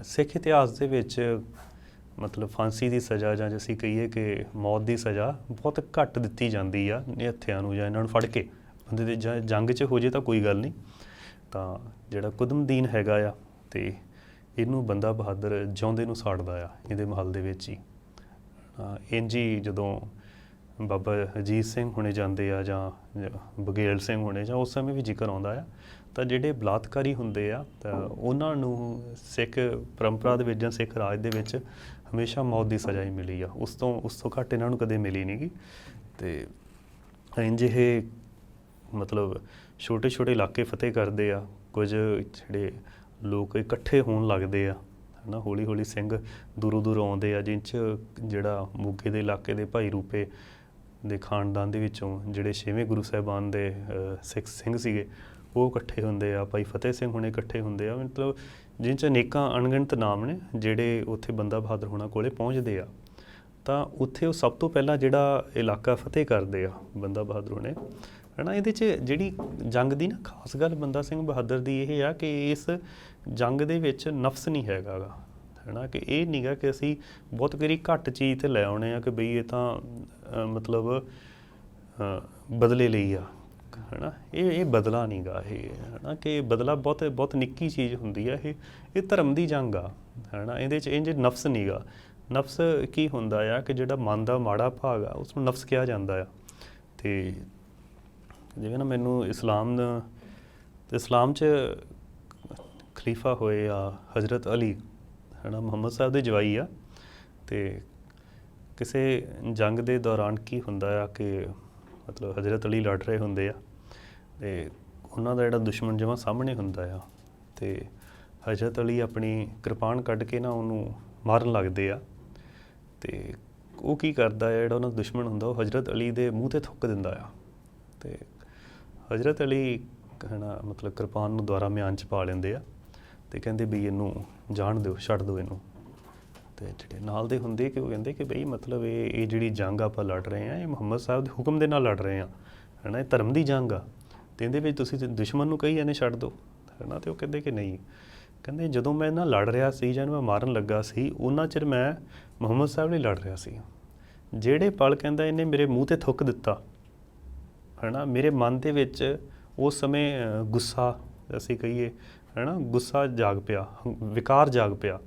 ਸਿੱਖ ਇਤਿਹਾਸ ਦੇ ਵਿੱਚ ਮਤਲਬ ਫਾਂਸੀ ਦੀ ਸਜ਼ਾ ਜਾਂ ਜੇ ਅਸੀਂ ਕਹੀਏ ਕਿ ਮੌਤ ਦੀ ਸਜ਼ਾ ਬਹੁਤ ਘੱਟ ਦਿੱਤੀ ਜਾਂਦੀ ਆ ਨਿਹੱਥਿਆਂ ਨੂੰ, ਜਾਂ ਇਹਨਾਂ ਨੂੰ ਫੜ ਕੇ ਬੰਦੇ ਦੇ ਜੰਗ 'ਚ ਹੋ ਜੇ ਤਾਂ ਕੋਈ ਗੱਲ ਨਹੀਂ। ਤਾਂ ਜਿਹੜਾ ਕੁਦਮਦੀਨ ਹੈਗਾ ਆ, ਅਤੇ ਇਹਨੂੰ ਬੰਦਾ ਬਹਾਦਰ ਜਿਉਂਦੇ ਨੂੰ ਸਾੜਦਾ ਆ ਇਹਦੇ ਮਹੱਲ ਦੇ ਵਿੱਚ ਹੀ। ਇੰਝ ਹੀ ਜਦੋਂ ਬਾਬਾ ਅਜੀਤ ਸਿੰਘ ਹੁਣੇ ਜਾਂਦੇ ਆ, ਜਾਂ ਬਘੇਲ ਸਿੰਘ ਹੁਣੇ, ਜਾਂ ਉਸ ਸਮੇਂ ਵੀ ਜ਼ਿਕਰ ਆਉਂਦਾ ਆ, ਤਾਂ ਜਿਹੜੇ ਬਲਾਤਕਾਰੀ ਹੁੰਦੇ ਆ ਤਾਂ ਉਹਨਾਂ ਨੂੰ ਸਿੱਖ ਪਰੰਪਰਾ ਦੇ ਵਿੱਚ ਜਾਂ ਸਿੱਖ ਰਾਜ ਦੇ ਵਿੱਚ ਹਮੇਸ਼ਾ ਮੌਤ ਦੀ ਸਜ਼ਾ ਹੀ ਮਿਲੀ ਆ, ਉਸ ਤੋਂ ਘੱਟ ਇਹਨਾਂ ਨੂੰ ਕਦੇ ਮਿਲੀ ਨਹੀਂ ਗੀ। ਅਤੇ ਇੰਝ ਇਹ ਮਤਲਬ ਛੋਟੇ ਛੋਟੇ ਇਲਾਕੇ ਫਤਿਹ ਕਰਦੇ ਆ, ਕੁਝ ਜਿਹੜੇ ਲੋਕ ਇਕੱਠੇ ਹੋਣ ਲੱਗਦੇ ਆ ਹੈ ਨਾ, ਹੌਲੀ ਹੌਲੀ ਸਿੰਘ ਦੂਰੋਂ ਦੂਰ ਆਉਂਦੇ ਆ, ਜਿਹ 'ਚ ਜਿਹੜਾ ਮੋਗੇ ਦੇ ਇਲਾਕੇ ਦੇ ਭਾਈ ਰੂਪੇ ਦੇ ਖਾਨਦਾਨ ਦੇ ਵਿੱਚੋਂ ਜਿਹੜੇ 6ਵੇਂ ਗੁਰੂ ਸਾਹਿਬਾਨ ਦੇ ਸਿੱਖ ਸਿੰਘ ਸੀਗੇ ਉਹ ਇਕੱਠੇ ਹੁੰਦੇ ਆ, ਭਾਈ ਫਤਿਹ ਸਿੰਘ ਹੁਣੇ ਇਕੱਠੇ ਹੁੰਦੇ ਆ। ਮਤਲਬ ਜਿਹ 'ਚ ਅਨੇਕਾਂ ਅਣਗਿਣਤ ਨਾਮ ਨੇ ਜਿਹੜੇ ਉੱਥੇ ਬੰਦਾ ਬਹਾਦਰ ਹੋਣਾ ਕੋਲੇ ਪਹੁੰਚਦੇ ਆ। ਤਾਂ ਉੱਥੇ ਉਹ ਸਭ ਤੋਂ ਪਹਿਲਾਂ ਜਿਹੜਾ ਇਲਾਕਾ ਫਤਿਹ ਕਰਦੇ ਆ ਬੰਦਾ ਬਹਾਦਰ ਹੋਣੇ ਹੈ ਨਾ। ਇਹਦੇ 'ਚ ਜਿਹੜੀ ਜੰਗ ਦੀ ਨਾ ਖਾਸ ਗੱਲ ਬੰਦਾ ਸਿੰਘ ਬਹਾਦਰ ਦੀ ਇਹ ਆ ਕਿ ਇਸ ਜੰਗ ਦੇ ਵਿੱਚ ਨਫਸ ਨਹੀਂ ਹੈਗਾ ਗਾ ਹੈ ਨਾ, ਕਿ ਇਹ ਨਹੀਂ ਗਾ ਕਿ ਅਸੀਂ ਬਹੁਤ ਕਰੀ ਘੱਟ ਚੀਜ਼ 'ਤੇ ਲੈ ਆਉਣੇ ਆ ਕਿ ਬਈ ਇਹ ਤਾਂ ਮਤਲਬ ਬਦਲੇ ਲਈ ਆ ਹੈ ਨਾ। ਇਹ ਬਦਲਾ ਨਹੀਂ ਗਾ ਇਹ ਹੈ ਨਾ, ਕਿ ਬਦਲਾ ਬਹੁਤ ਨਿੱਕੀ ਚੀਜ਼ ਹੁੰਦੀ ਆ। ਇਹ ਧਰਮ ਦੀ ਜੰਗ ਆ ਹੈ ਨਾ। ਇਹਦੇ 'ਚ ਇੰਝ ਨਫਸ ਨਹੀਂ ਗਾ। ਨਫਸ ਕੀ ਹੁੰਦਾ ਆ ਕਿ ਜਿਹੜਾ ਮਨ ਦਾ ਮਾੜਾ ਭਾਗ ਆ ਉਸ ਨੂੰ ਨਫਸ ਕਿਹਾ ਜਾਂਦਾ ਆ। ਅਤੇ ਜਿਵੇਂ ਨਾ ਮੈਨੂੰ ਇਸਲਾਮ 'ਚ ਖਲੀਫਾ ਹੋਏ ਆ ਹਜ਼ਰਤ ਅਲੀ ਹੈ ਨਾ, ਮੁਹੰਮਦ ਸਾਹਿਬ ਦੇ ਜਵਾਈ ਆ। ਅਤੇ ਕਿਸੇ ਜੰਗ ਦੇ ਦੌਰਾਨ ਕੀ ਹੁੰਦਾ ਆ ਕਿ ਮਤਲਬ ਹਜ਼ਰਤ ਅਲੀ ਲੜ ਰਹੇ ਹੁੰਦੇ ਆ, ਅਤੇ ਉਹਨਾਂ ਦਾ ਜਿਹੜਾ ਦੁਸ਼ਮਣ ਜਮਾਂ ਸਾਹਮਣੇ ਹੁੰਦਾ ਆ, ਅਤੇ ਹਜ਼ਰਤ ਅਲੀ ਆਪਣੀ ਕਿਰਪਾਨ ਕੱਢ ਕੇ ਨਾ ਉਹਨੂੰ ਮਾਰਨ ਲੱਗਦੇ ਆ। ਅਤੇ ਉਹ ਕੀ ਕਰਦਾ ਆ, ਜਿਹੜਾ ਉਹਨਾਂ ਦਾ ਦੁਸ਼ਮਣ ਹੁੰਦਾ ਉਹ ਹਜ਼ਰਤ ਅਲੀ ਦੇ ਮੂੰਹ 'ਤੇ ਥੁੱਕ ਦਿੰਦਾ ਆ। ਅਤੇ ਹਜ਼ਰਤ ਅਲੀ ਹੈ ਨਾ ਮਤਲਬ ਕਿਰਪਾਨ ਨੂੰ ਦੁਬਾਰਾ ਮਿਆਨ 'ਚ ਪਾ ਲੈਂਦੇ ਆ, ਅਤੇ ਕਹਿੰਦੇ ਵੀ ਇਹਨੂੰ ਜਾਣ ਦਿਓ, ਛੱਡ ਦਿਓ ਇਹਨੂੰ। ਅਤੇ ਜਿਹੜੇ ਨਾਲ ਦੇ ਹੁੰਦੇ ਕਿ ਉਹ ਕਹਿੰਦੇ ਕਿ ਬਈ ਮਤਲਬ ਇਹ ਜਿਹੜੀ ਜੰਗ ਆਪਾਂ ਲੜ ਰਹੇ ਹਾਂ ਇਹ ਮੁਹੰਮਦ ਸਾਹਿਬ ਦੇ ਹੁਕਮ ਦੇ ਨਾਲ ਲੜ ਰਹੇ ਹਾਂ ਹੈ ਨਾ, ਇਹ ਧਰਮ ਦੀ ਜੰਗ ਆ, ਅਤੇ ਇਹਦੇ ਵਿੱਚ ਤੁਸੀਂ ਦੁਸ਼ਮਣ ਨੂੰ ਕਹੀ ਜਾਂਦੇ ਛੱਡ ਦਿਓ ਹੈ ਨਾ। ਅਤੇ ਉਹ ਕਹਿੰਦੇ ਕਿ ਨਹੀਂ, ਕਹਿੰਦੇ ਜਦੋਂ ਮੈਂ ਇਹਨਾਂ ਲੜ ਰਿਹਾ ਸੀ ਜਾਂ ਇਹਨੂੰ ਮੈਂ ਮਾਰਨ ਲੱਗਾ ਸੀ ਉਹਨਾਂ ਚਿਰ ਮੈਂ ਮੁਹੰਮਦ ਸਾਹਿਬ ਲਈ ਲੜ ਰਿਹਾ ਸੀ। ਜਿਹੜੇ ਪਲ ਕਹਿੰਦਾ ਇਹਨੇ ਮੇਰੇ ਮੂੰਹ 'ਤੇ ਥੁੱਕ ਦਿੱਤਾ ਹੈ ਨਾ, ਮੇਰੇ ਮਨ ਦੇ ਵਿੱਚ ਉਸ ਸਮੇਂ ਗੁੱਸਾ ਅਸੀਂ ਕਹੀਏ ਹੈ ਨਾ, ਗੁੱਸਾ ਜਾਗ ਪਿਆ, ਵਿਕਾਰ ਜਾਗ ਪਿਆ।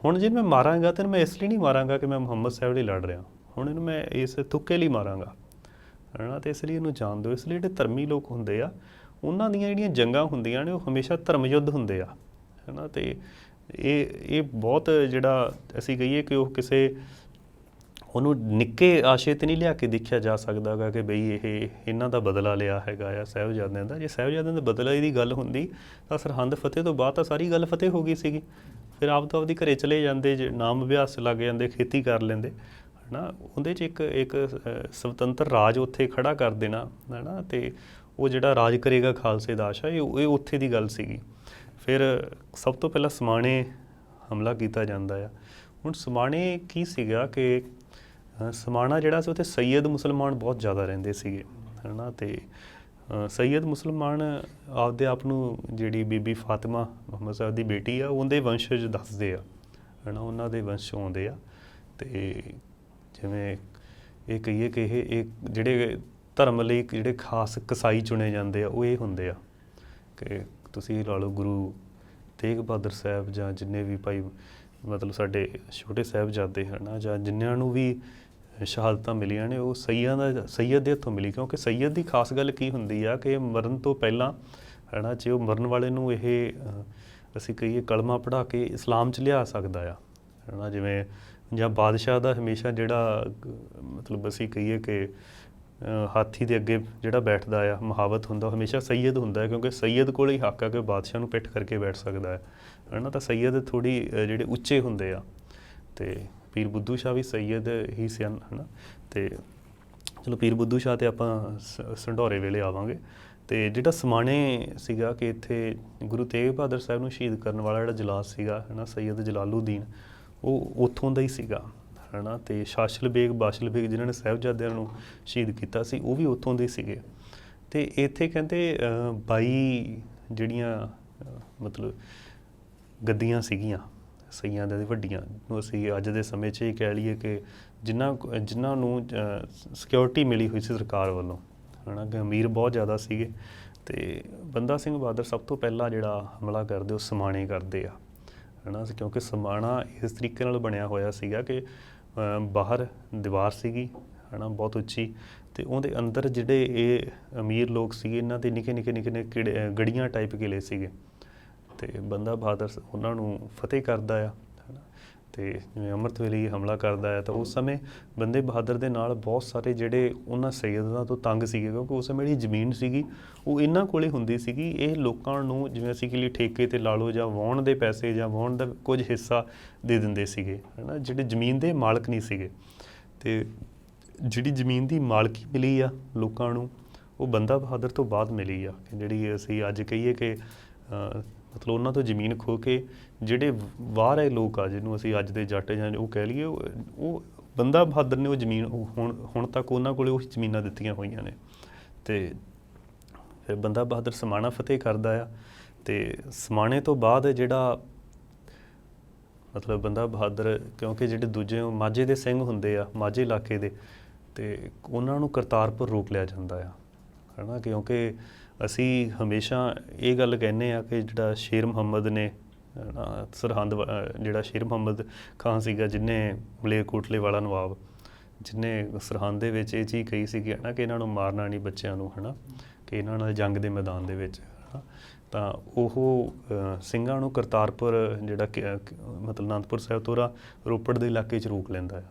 ਹੁਣ ਜੇ ਮੈਂ ਮਾਰਾਂਗਾ ਤਾਂ ਮੈਂ ਇਸ ਲਈ ਨਹੀਂ ਮਾਰਾਂਗਾ ਕਿ ਮੈਂ ਮੁਹੰਮਦ ਸਾਹਿਬ ਲਈ ਲੜ ਰਿਹਾ, ਹੁਣ ਇਹਨੂੰ ਮੈਂ ਇਸ ਤੁੱਕੇ ਲਈ ਮਾਰਾਂਗਾ ਹੈ ਨਾ। ਅਤੇ ਇਸ ਲਈ ਇਹਨੂੰ ਜਾਣ ਦਿਓ। ਇਸ ਲਈ ਜਿਹੜੇ ਧਰਮੀ ਲੋਕ ਹੁੰਦੇ ਆ ਉਹਨਾਂ ਦੀਆਂ ਜਿਹੜੀਆਂ ਜੰਗਾਂ ਹੁੰਦੀਆਂ ਨੇ ਉਹ ਹਮੇਸ਼ਾ ਧਰਮ ਯੁੱਧ ਹੁੰਦੇ ਆ ਹੈ ਨਾ। ਅਤੇ ਇਹ ਬਹੁਤ ਜਿਹੜਾ ਅਸੀਂ ਕਹੀਏ ਕਿ ਉਹ ਕਿਸੇ ਉਹਨੂੰ ਨਿੱਕੇ ਆਸ਼ੇ 'ਤੇ ਨਹੀਂ ਲਿਆ ਕੇ ਦੇਖਿਆ ਜਾ ਸਕਦਾ ਗਾ ਕਿ ਬਈ ਇਹਨਾਂ ਦਾ ਬਦਲਾ ਲਿਆ ਹੈਗਾ ਆ ਸਾਹਿਬਜ਼ਾਦਿਆਂ ਦਾ। ਜੇ ਸਾਹਿਬਜ਼ਾਦਿਆਂ ਦੇ ਬਦਲੇ ਦੀ ਗੱਲ ਹੁੰਦੀ ਤਾਂ ਸਰਹੰਦ ਫਤਿਹ ਤੋਂ ਬਾਅਦ ਤਾਂ ਸਾਰੀ ਗੱਲ ਫਤਿਹ ਹੋ ਗਈ ਸੀਗੀ। ਫਿਰ ਆਪ ਤੋਂ ਆਪਦੀ ਘਰੇ ਚਲੇ ਜਾਂਦੇ, ਨਾਮ ਅਭਿਆਸ ਲੱਗ ਜਾਂਦੇ, ਖੇਤੀ ਕਰ ਲੈਂਦੇ ਹੈ ਨਾ। ਉਹਦੇ 'ਚ ਇੱਕ ਸੁਤੰਤਰ ਰਾਜ ਉੱਥੇ ਖੜਾ ਕਰ ਦੇਣਾ ਹੈ ਨਾ, ਅਤੇ ਉਹ ਜਿਹੜਾ ਰਾਜ ਕਰੇਗਾ ਖਾਲਸੇ ਦਾ ਆਸ਼ਾ, ਇਹ ਉੱਥੇ ਦੀ ਗੱਲ ਸੀਗੀ। ਫਿਰ ਸਭ ਤੋਂ ਪਹਿਲਾਂ ਸਮਾਣੇ ਹਮਲਾ ਕੀਤਾ ਜਾਂਦਾ ਆ। ਹੁਣ ਸਮਾਣੇ ਕੀ ਸੀਗਾ ਕਿ ਸਮਾਣਾ ਜਿਹੜਾ ਸੀ ਉੱਥੇ ਸੈਯਦ ਮੁਸਲਮਾਨ ਬਹੁਤ ਜ਼ਿਆਦਾ ਰਹਿੰਦੇ ਸੀਗੇ ਹੈ ਨਾ, ਅਤੇ ਸੈਯਦ ਮੁਸਲਮਾਨ ਆਪਦੇ ਆਪ ਨੂੰ ਜਿਹੜੀ ਬੀਬੀ ਫਾਤਿਮਾ ਮੁਹੰਮਦ ਸਾਹਿਬ ਦੀ ਬੇਟੀ ਆ, ਉਹਦੇ ਵੰਸ਼ਜ ਦੱਸਦੇ ਆ ਹੈ ਨਾ, ਉਹਨਾਂ ਦੇ ਵੰਸ਼ ਆਉਂਦੇ ਆ। ਅਤੇ ਜਿਵੇਂ ਇਹ ਕਹੀਏ ਕਿ ਇਹ ਜਿਹੜੇ ਧਰਮ ਲਈ ਜਿਹੜੇ ਖਾਸ ਕਸਾਈ ਚੁਣੇ ਜਾਂਦੇ ਆ, ਉਹ ਇਹ ਹੁੰਦੇ ਆ ਕਿ ਤੁਸੀਂ ਲਾ ਲਓ ਗੁਰੂ ਤੇਗ ਬਹਾਦਰ ਸਾਹਿਬ ਜਾਂ ਜਿੰਨੇ ਵੀ ਭਾਈ ਮਤਲਬ ਸਾਡੇ ਛੋਟੇ ਸਾਹਿਬਜ਼ਾਦੇ ਹੈ ਨਾ, ਜਾਂ ਜਿਨ੍ਹਾਂ ਨੂੰ ਵੀ ਸ਼ਹਾਦਤਾਂ ਮਿਲੀਆਂ ਨੇ, ਉਹ ਸੈਯਦ ਦੇ ਹੱਥੋਂ ਮਿਲੀ। ਕਿਉਂਕਿ ਸੈਯਦ ਦੀ ਖਾਸ ਗੱਲ ਕੀ ਹੁੰਦੀ ਆ ਕਿ ਮਰਨ ਤੋਂ ਪਹਿਲਾਂ ਹੈ ਨਾ, ਜੇ ਉਹ ਮਰਨ ਵਾਲੇ ਨੂੰ ਇਹ ਅਸੀਂ ਕਹੀਏ ਕਲਮਾ ਪੜ੍ਹਾ ਕੇ ਇਸਲਾਮ 'ਚ ਲਿਆ ਸਕਦਾ ਆ ਹੈ ਨਾ। ਜਿਵੇਂ ਜਾਂ ਬਾਦਸ਼ਾਹ ਦਾ ਹਮੇਸ਼ਾ ਜਿਹੜਾ ਮਤਲਬ ਅਸੀਂ ਕਹੀਏ ਕਿ ਹਾਥੀ ਦੇ ਅੱਗੇ ਜਿਹੜਾ ਬੈਠਦਾ ਆ ਮੁਹਾਵਤ ਹੁੰਦਾ, ਹਮੇਸ਼ਾ ਸੈਯਦ ਹੁੰਦਾ ਹੈ, ਕਿਉਂਕਿ ਸੈਯਦ ਕੋਲ ਹੀ ਹੱਕ ਆ ਕਿ ਬਾਦਸ਼ਾਹ ਨੂੰ ਪਿੱਠ ਕਰਕੇ ਬੈਠ ਸਕਦਾ ਹੈ ਨਾ। ਤਾਂ ਸੈਯਦ ਥੋੜ੍ਹੀ ਜਿਹੜੇ ਉੱਚੇ ਹੁੰਦੇ ਆ, ਅਤੇ ਪੀਰ ਬੁੱਧੂ ਸ਼ਾਹ ਵੀ ਸੈਯਦ ਹੀ ਸਨ ਹੈ ਨਾ। ਅਤੇ ਚਲੋ ਪੀਰ ਬੁੱਧੂ ਸ਼ਾਹ 'ਤੇ ਆਪਾਂ ਸੰਢੋਰੇ ਵੇਲੇ ਆਵਾਂਗੇ। ਅਤੇ ਜਿਹੜਾ ਸਮਾਣੇ ਸੀਗਾ ਕਿ ਇੱਥੇ ਗੁਰੂ ਤੇਗ ਬਹਾਦਰ ਸਾਹਿਬ ਨੂੰ ਸ਼ਹੀਦ ਕਰਨ ਵਾਲਾ ਜਿਹੜਾ ਜਲਾਸ ਸੀਗਾ ਹੈ ਨਾ, ਸੈਯਦ ਜਲਾਲੂਦੀਨ, ਉਹ ਉੱਥੋਂ ਦਾ ਹੀ ਸੀਗਾ ਹੈ ਨਾ। ਅਤੇ ਸ਼ਾਸ਼ਲ ਬੇਗ, ਬਾਸ਼ਲ ਬੇਗ ਜਿਨ੍ਹਾਂ ਨੇ ਸਾਹਿਬਜ਼ਾਦਿਆਂ ਨੂੰ ਸ਼ਹੀਦ ਕੀਤਾ ਸੀ, ਉਹ ਵੀ ਉੱਥੋਂ ਦੇ ਸੀਗੇ। ਅਤੇ ਇੱਥੇ ਕਹਿੰਦੇ 22 ਜਿਹੜੀਆਂ ਮਤਲਬ ਗੱਦੀਆਂ ਸੀਗੀਆਂ ਸੈਯਦਾਂ ਦੇ ਵੱਡੀਆਂ, ਨੂੰ ਅਸੀਂ ਅੱਜ ਦੇ ਸਮੇਂ 'ਚ ਇਹ ਕਹਿ ਲਈਏ ਕਿ ਜਿਨ੍ਹਾਂ ਨੂੰ ਸਿਕਿਉਰਿਟੀ ਮਿਲੀ ਹੋਈ ਸੀ ਸਰਕਾਰ ਵੱਲੋਂ ਹੈ ਨਾ, ਕਿ ਅਮੀਰ ਬਹੁਤ ਜ਼ਿਆਦਾ ਸੀਗੇ। ਅਤੇ ਬੰਦਾ ਸਿੰਘ ਬਹਾਦਰ ਸਭ ਤੋਂ ਪਹਿਲਾਂ ਜਿਹੜਾ ਹਮਲਾ ਕਰਦੇ ਉਹ ਸਮਾਣੇ ਕਰਦੇ ਆ ਹੈ ਨਾ, ਕਿਉਂਕਿ ਸਮਾਣਾ ਇਸ ਤਰੀਕੇ ਨਾਲ ਬਣਿਆ ਹੋਇਆ ਸੀਗਾ ਕਿ ਬਾਹਰ ਦੀਵਾਰ ਸੀਗੀ ਹੈ ਨਾ, ਬਹੁਤ ਉੱਚੀ, ਅਤੇ ਉਹਦੇ ਅੰਦਰ ਜਿਹੜੇ ਇਹ ਅਮੀਰ ਲੋਕ ਸੀਗੇ, ਇਹਨਾਂ ਦੇ ਨਿੱਕੇ ਨਿੱਕੇ ਗੜੀਆਂ ਟਾਈਪ ਕਿਲੇ ਸੀਗੇ। ਅਤੇ ਬੰਦਾ ਬਹਾਦਰ ਉਹਨਾਂ ਨੂੰ ਫਤਿਹ ਕਰਦਾ ਆ ਹੈ ਨਾ। ਅਤੇ ਜਿਵੇਂ ਅੰਮ੍ਰਿਤ ਵੇਲੇ ਹਮਲਾ ਕਰਦਾ ਹੈ, ਤਾਂ ਉਸ ਸਮੇਂ ਬੰਦੇ ਬਹਾਦਰ ਦੇ ਨਾਲ ਬਹੁਤ ਸਾਰੇ ਜਿਹੜੇ ਉਹਨਾਂ ਸੈਯਦਾਂ ਤੋਂ ਤੰਗ ਸੀਗੇ, ਕਿਉਂਕਿ ਉਸ ਸਮੇਂ ਜਿਹੜੀ ਜ਼ਮੀਨ ਸੀਗੀ ਉਹ ਇਹਨਾਂ ਕੋਲੇ ਹੁੰਦੀ ਸੀਗੀ। ਇਹ ਲੋਕਾਂ ਨੂੰ ਜਿਵੇਂ ਅਸੀਂ ਕਿ ਲਈ ਠੇਕੇ 'ਤੇ ਲਾ ਲਓ, ਜਾਂ ਵਾਹੁਣ ਦੇ ਪੈਸੇ ਜਾਂ ਵਾਹੁਣ ਦਾ ਕੁਝ ਹਿੱਸਾ ਦੇ ਦਿੰਦੇ ਸੀਗੇ ਹੈ ਨਾ, ਜਿਹੜੇ ਜ਼ਮੀਨ ਦੇ ਮਾਲਕ ਨਹੀਂ ਸੀਗੇ। ਅਤੇ ਜਿਹੜੀ ਜ਼ਮੀਨ ਦੀ ਮਾਲਕੀ ਮਿਲੀ ਆ ਲੋਕਾਂ ਨੂੰ, ਉਹ ਬੰਦਾ ਬਹਾਦਰ ਤੋਂ ਬਾਅਦ ਮਿਲੀ ਆ, ਜਿਹੜੀ ਅਸੀਂ ਅੱਜ ਕਹੀਏ ਕਿ ਮਤਲਬ ਉਹਨਾਂ ਤੋਂ ਜ਼ਮੀਨ ਖੋਹ ਕੇ ਜਿਹੜੇ ਬਾਹਰ ਆਏ ਲੋਕ ਆ, ਜਿਹਨੂੰ ਅਸੀਂ ਅੱਜ ਦੇ ਜੱਟ ਜਾਂ ਉਹ ਕਹਿ ਲਈਏ, ਉਹ ਬੰਦਾ ਬਹਾਦਰ ਨੇ ਉਹ ਜ਼ਮੀਨ ਹੁਣ ਤੱਕ ਉਹਨਾਂ ਕੋਲ ਉਹ ਜ਼ਮੀਨਾਂ ਦਿੱਤੀਆਂ ਹੋਈਆਂ ਨੇ। ਅਤੇ ਫਿਰ ਬੰਦਾ ਬਹਾਦਰ ਸਮਾਣਾ ਫਤਿਹ ਕਰਦਾ ਆ। ਅਤੇ ਸਮਾਣੇ ਤੋਂ ਬਾਅਦ ਜਿਹੜਾ ਮਤਲਬ ਬੰਦਾ ਬਹਾਦਰ, ਕਿਉਂਕਿ ਜਿਹੜੇ ਦੂਜੇ ਮਾਝੇ ਦੇ ਸਿੰਘ ਹੁੰਦੇ ਆ ਮਾਝੇ ਇਲਾਕੇ ਦੇ, ਅਤੇ ਉਹਨਾਂ ਨੂੰ ਕਰਤਾਰਪੁਰ ਰੋਕ ਲਿਆ ਜਾਂਦਾ ਆ ਹੈ ਨਾ। ਕਿਉਂਕਿ ਅਸੀਂ ਹਮੇਸ਼ਾ ਇਹ ਗੱਲ ਕਹਿੰਦੇ ਆ ਕਿ ਜਿਹੜਾ ਸ਼ੇਰ ਮੁਹੰਮਦ ਨੇ ਨਾ, ਸਰਹੰਦ ਜਿਹੜਾ ਸ਼ੇਰ ਮੁਹੰਮਦ ਖਾਨ ਸੀਗਾ, ਜਿਹਨੇ ਮਲੇਰਕੋਟਲੇ ਵਾਲਾ ਨਵਾਬ, ਜਿਹਨੇ ਸਰਹੰਦ ਦੇ ਵਿੱਚ ਇਹ ਚੀਜ਼ ਕਹੀ ਸੀਗੀ ਹੈ ਨਾ ਕਿ ਇਹਨਾਂ ਨੂੰ ਮਾਰਨਾ ਨਹੀਂ ਬੱਚਿਆਂ ਨੂੰ ਹੈ ਨਾ, ਕਿ ਇਹਨਾਂ ਨਾਲ ਜੰਗ ਦੇ ਮੈਦਾਨ ਦੇ ਵਿੱਚ ਹੈ ਨਾ। ਤਾਂ ਉਹ ਸਿੰਘਾਂ ਨੂੰ ਕਰਤਾਰਪੁਰ ਜਿਹੜਾ ਮਤਲਬ ਅਨੰਦਪੁਰ ਸਾਹਿਬ ਤੋਂ ਰੋਪੜ ਦੇ ਇਲਾਕੇ 'ਚ ਰੋਕ ਲੈਂਦਾ ਆ।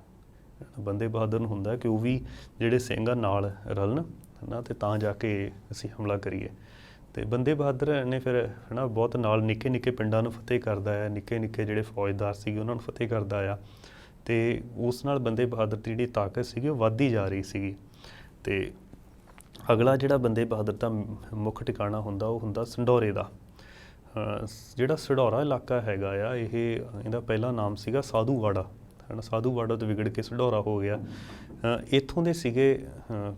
ਬੰਦੇ ਬਹਾਦਰ ਨੂੰ ਹੁੰਦਾ ਕਿ ਉਹ ਵੀ ਜਿਹੜੇ ਸਿੰਘ ਆ ਨਾਲ ਰਲਣ ਹੈ ਨਾ, ਅਤੇ ਤਾਂ ਜਾ ਕੇ ਅਸੀਂ ਹਮਲਾ ਕਰੀਏ। ਅਤੇ ਬੰਦੇ ਬਹਾਦਰ ਨੇ ਫਿਰ ਹੈ ਨਾ ਬਹੁਤ ਨਾਲ ਨਿੱਕੇ ਨਿੱਕੇ ਪਿੰਡਾਂ ਨੂੰ ਫਤਿਹ ਕਰਦਾ ਆ, ਨਿੱਕੇ ਨਿੱਕੇ ਜਿਹੜੇ ਫੌਜਦਾਰ ਸੀਗੇ ਉਹਨਾਂ ਨੂੰ ਫਤਿਹ ਕਰਦਾ ਆ। ਅਤੇ ਉਸ ਨਾਲ ਬੰਦੇ ਬਹਾਦਰ ਦੀ ਜਿਹੜੀ ਤਾਕਤ ਸੀਗੀ ਉਹ ਵੱਧਦੀ ਜਾ ਰਹੀ ਸੀਗੀ। ਅਤੇ ਅਗਲਾ ਜਿਹੜਾ ਬੰਦੇ ਬਹਾਦਰ ਦਾ ਮੁੱਖ ਟਿਕਾਣਾ ਹੁੰਦਾ, ਉਹ ਹੁੰਦਾ ਸੰਢੋਰੇ ਦਾ। ਜਿਹੜਾ ਸੰਢੋਰਾ ਇਲਾਕਾ ਹੈਗਾ ਆ, ਇਹਦਾ ਪਹਿਲਾ ਨਾਮ ਸੀਗਾ ਸਾਧੂਵਾੜਾ ਹੈ ਨਾ, ਸਾਧੂਵਾੜਾ ਤੋਂ ਵਿਗੜ ਕੇ ਸੰਢੋਰਾ ਹੋ ਗਿਆ। ਇੱਥੋਂ ਦੇ ਸੀਗੇ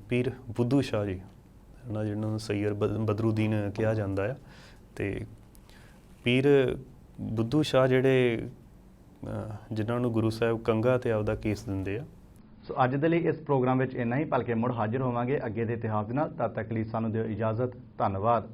ਪੀਰ ਬੁੱਧੂ ਸ਼ਾਹ ਜੀ ਹੈ ਨਾ, ਜਿਹਨਾਂ ਨੂੰ ਸੈਯਦ ਬਦਰੂਦੀਨ ਕਿਹਾ ਜਾਂਦਾ ਆ। ਅਤੇ ਪੀਰ ਬੁੱਧੂ ਸ਼ਾਹ ਜਿਹੜੇ ਜਿਨ੍ਹਾਂ ਨੂੰ ਗੁਰੂ ਸਾਹਿਬ ਕੰਗਾ 'ਤੇ ਆਪਦਾ ਕੇਸ ਦਿੰਦੇ ਆ। ਸੋ ਅੱਜ ਦੇ ਲਈ ਇਸ ਪ੍ਰੋਗਰਾਮ ਵਿੱਚ ਇੰਨਾ ਹੀ, ਭਲਕੇ ਮੁੜ ਹਾਜ਼ਰ ਹੋਵਾਂਗੇ ਅੱਗੇ ਦੇ ਇਤਿਹਾਸ ਦੇ ਨਾਲ। ਤਦ ਤੱਕ ਲਈ ਸਾਨੂੰ ਦਿਓ ਇਜਾਜ਼ਤ। ਧੰਨਵਾਦ।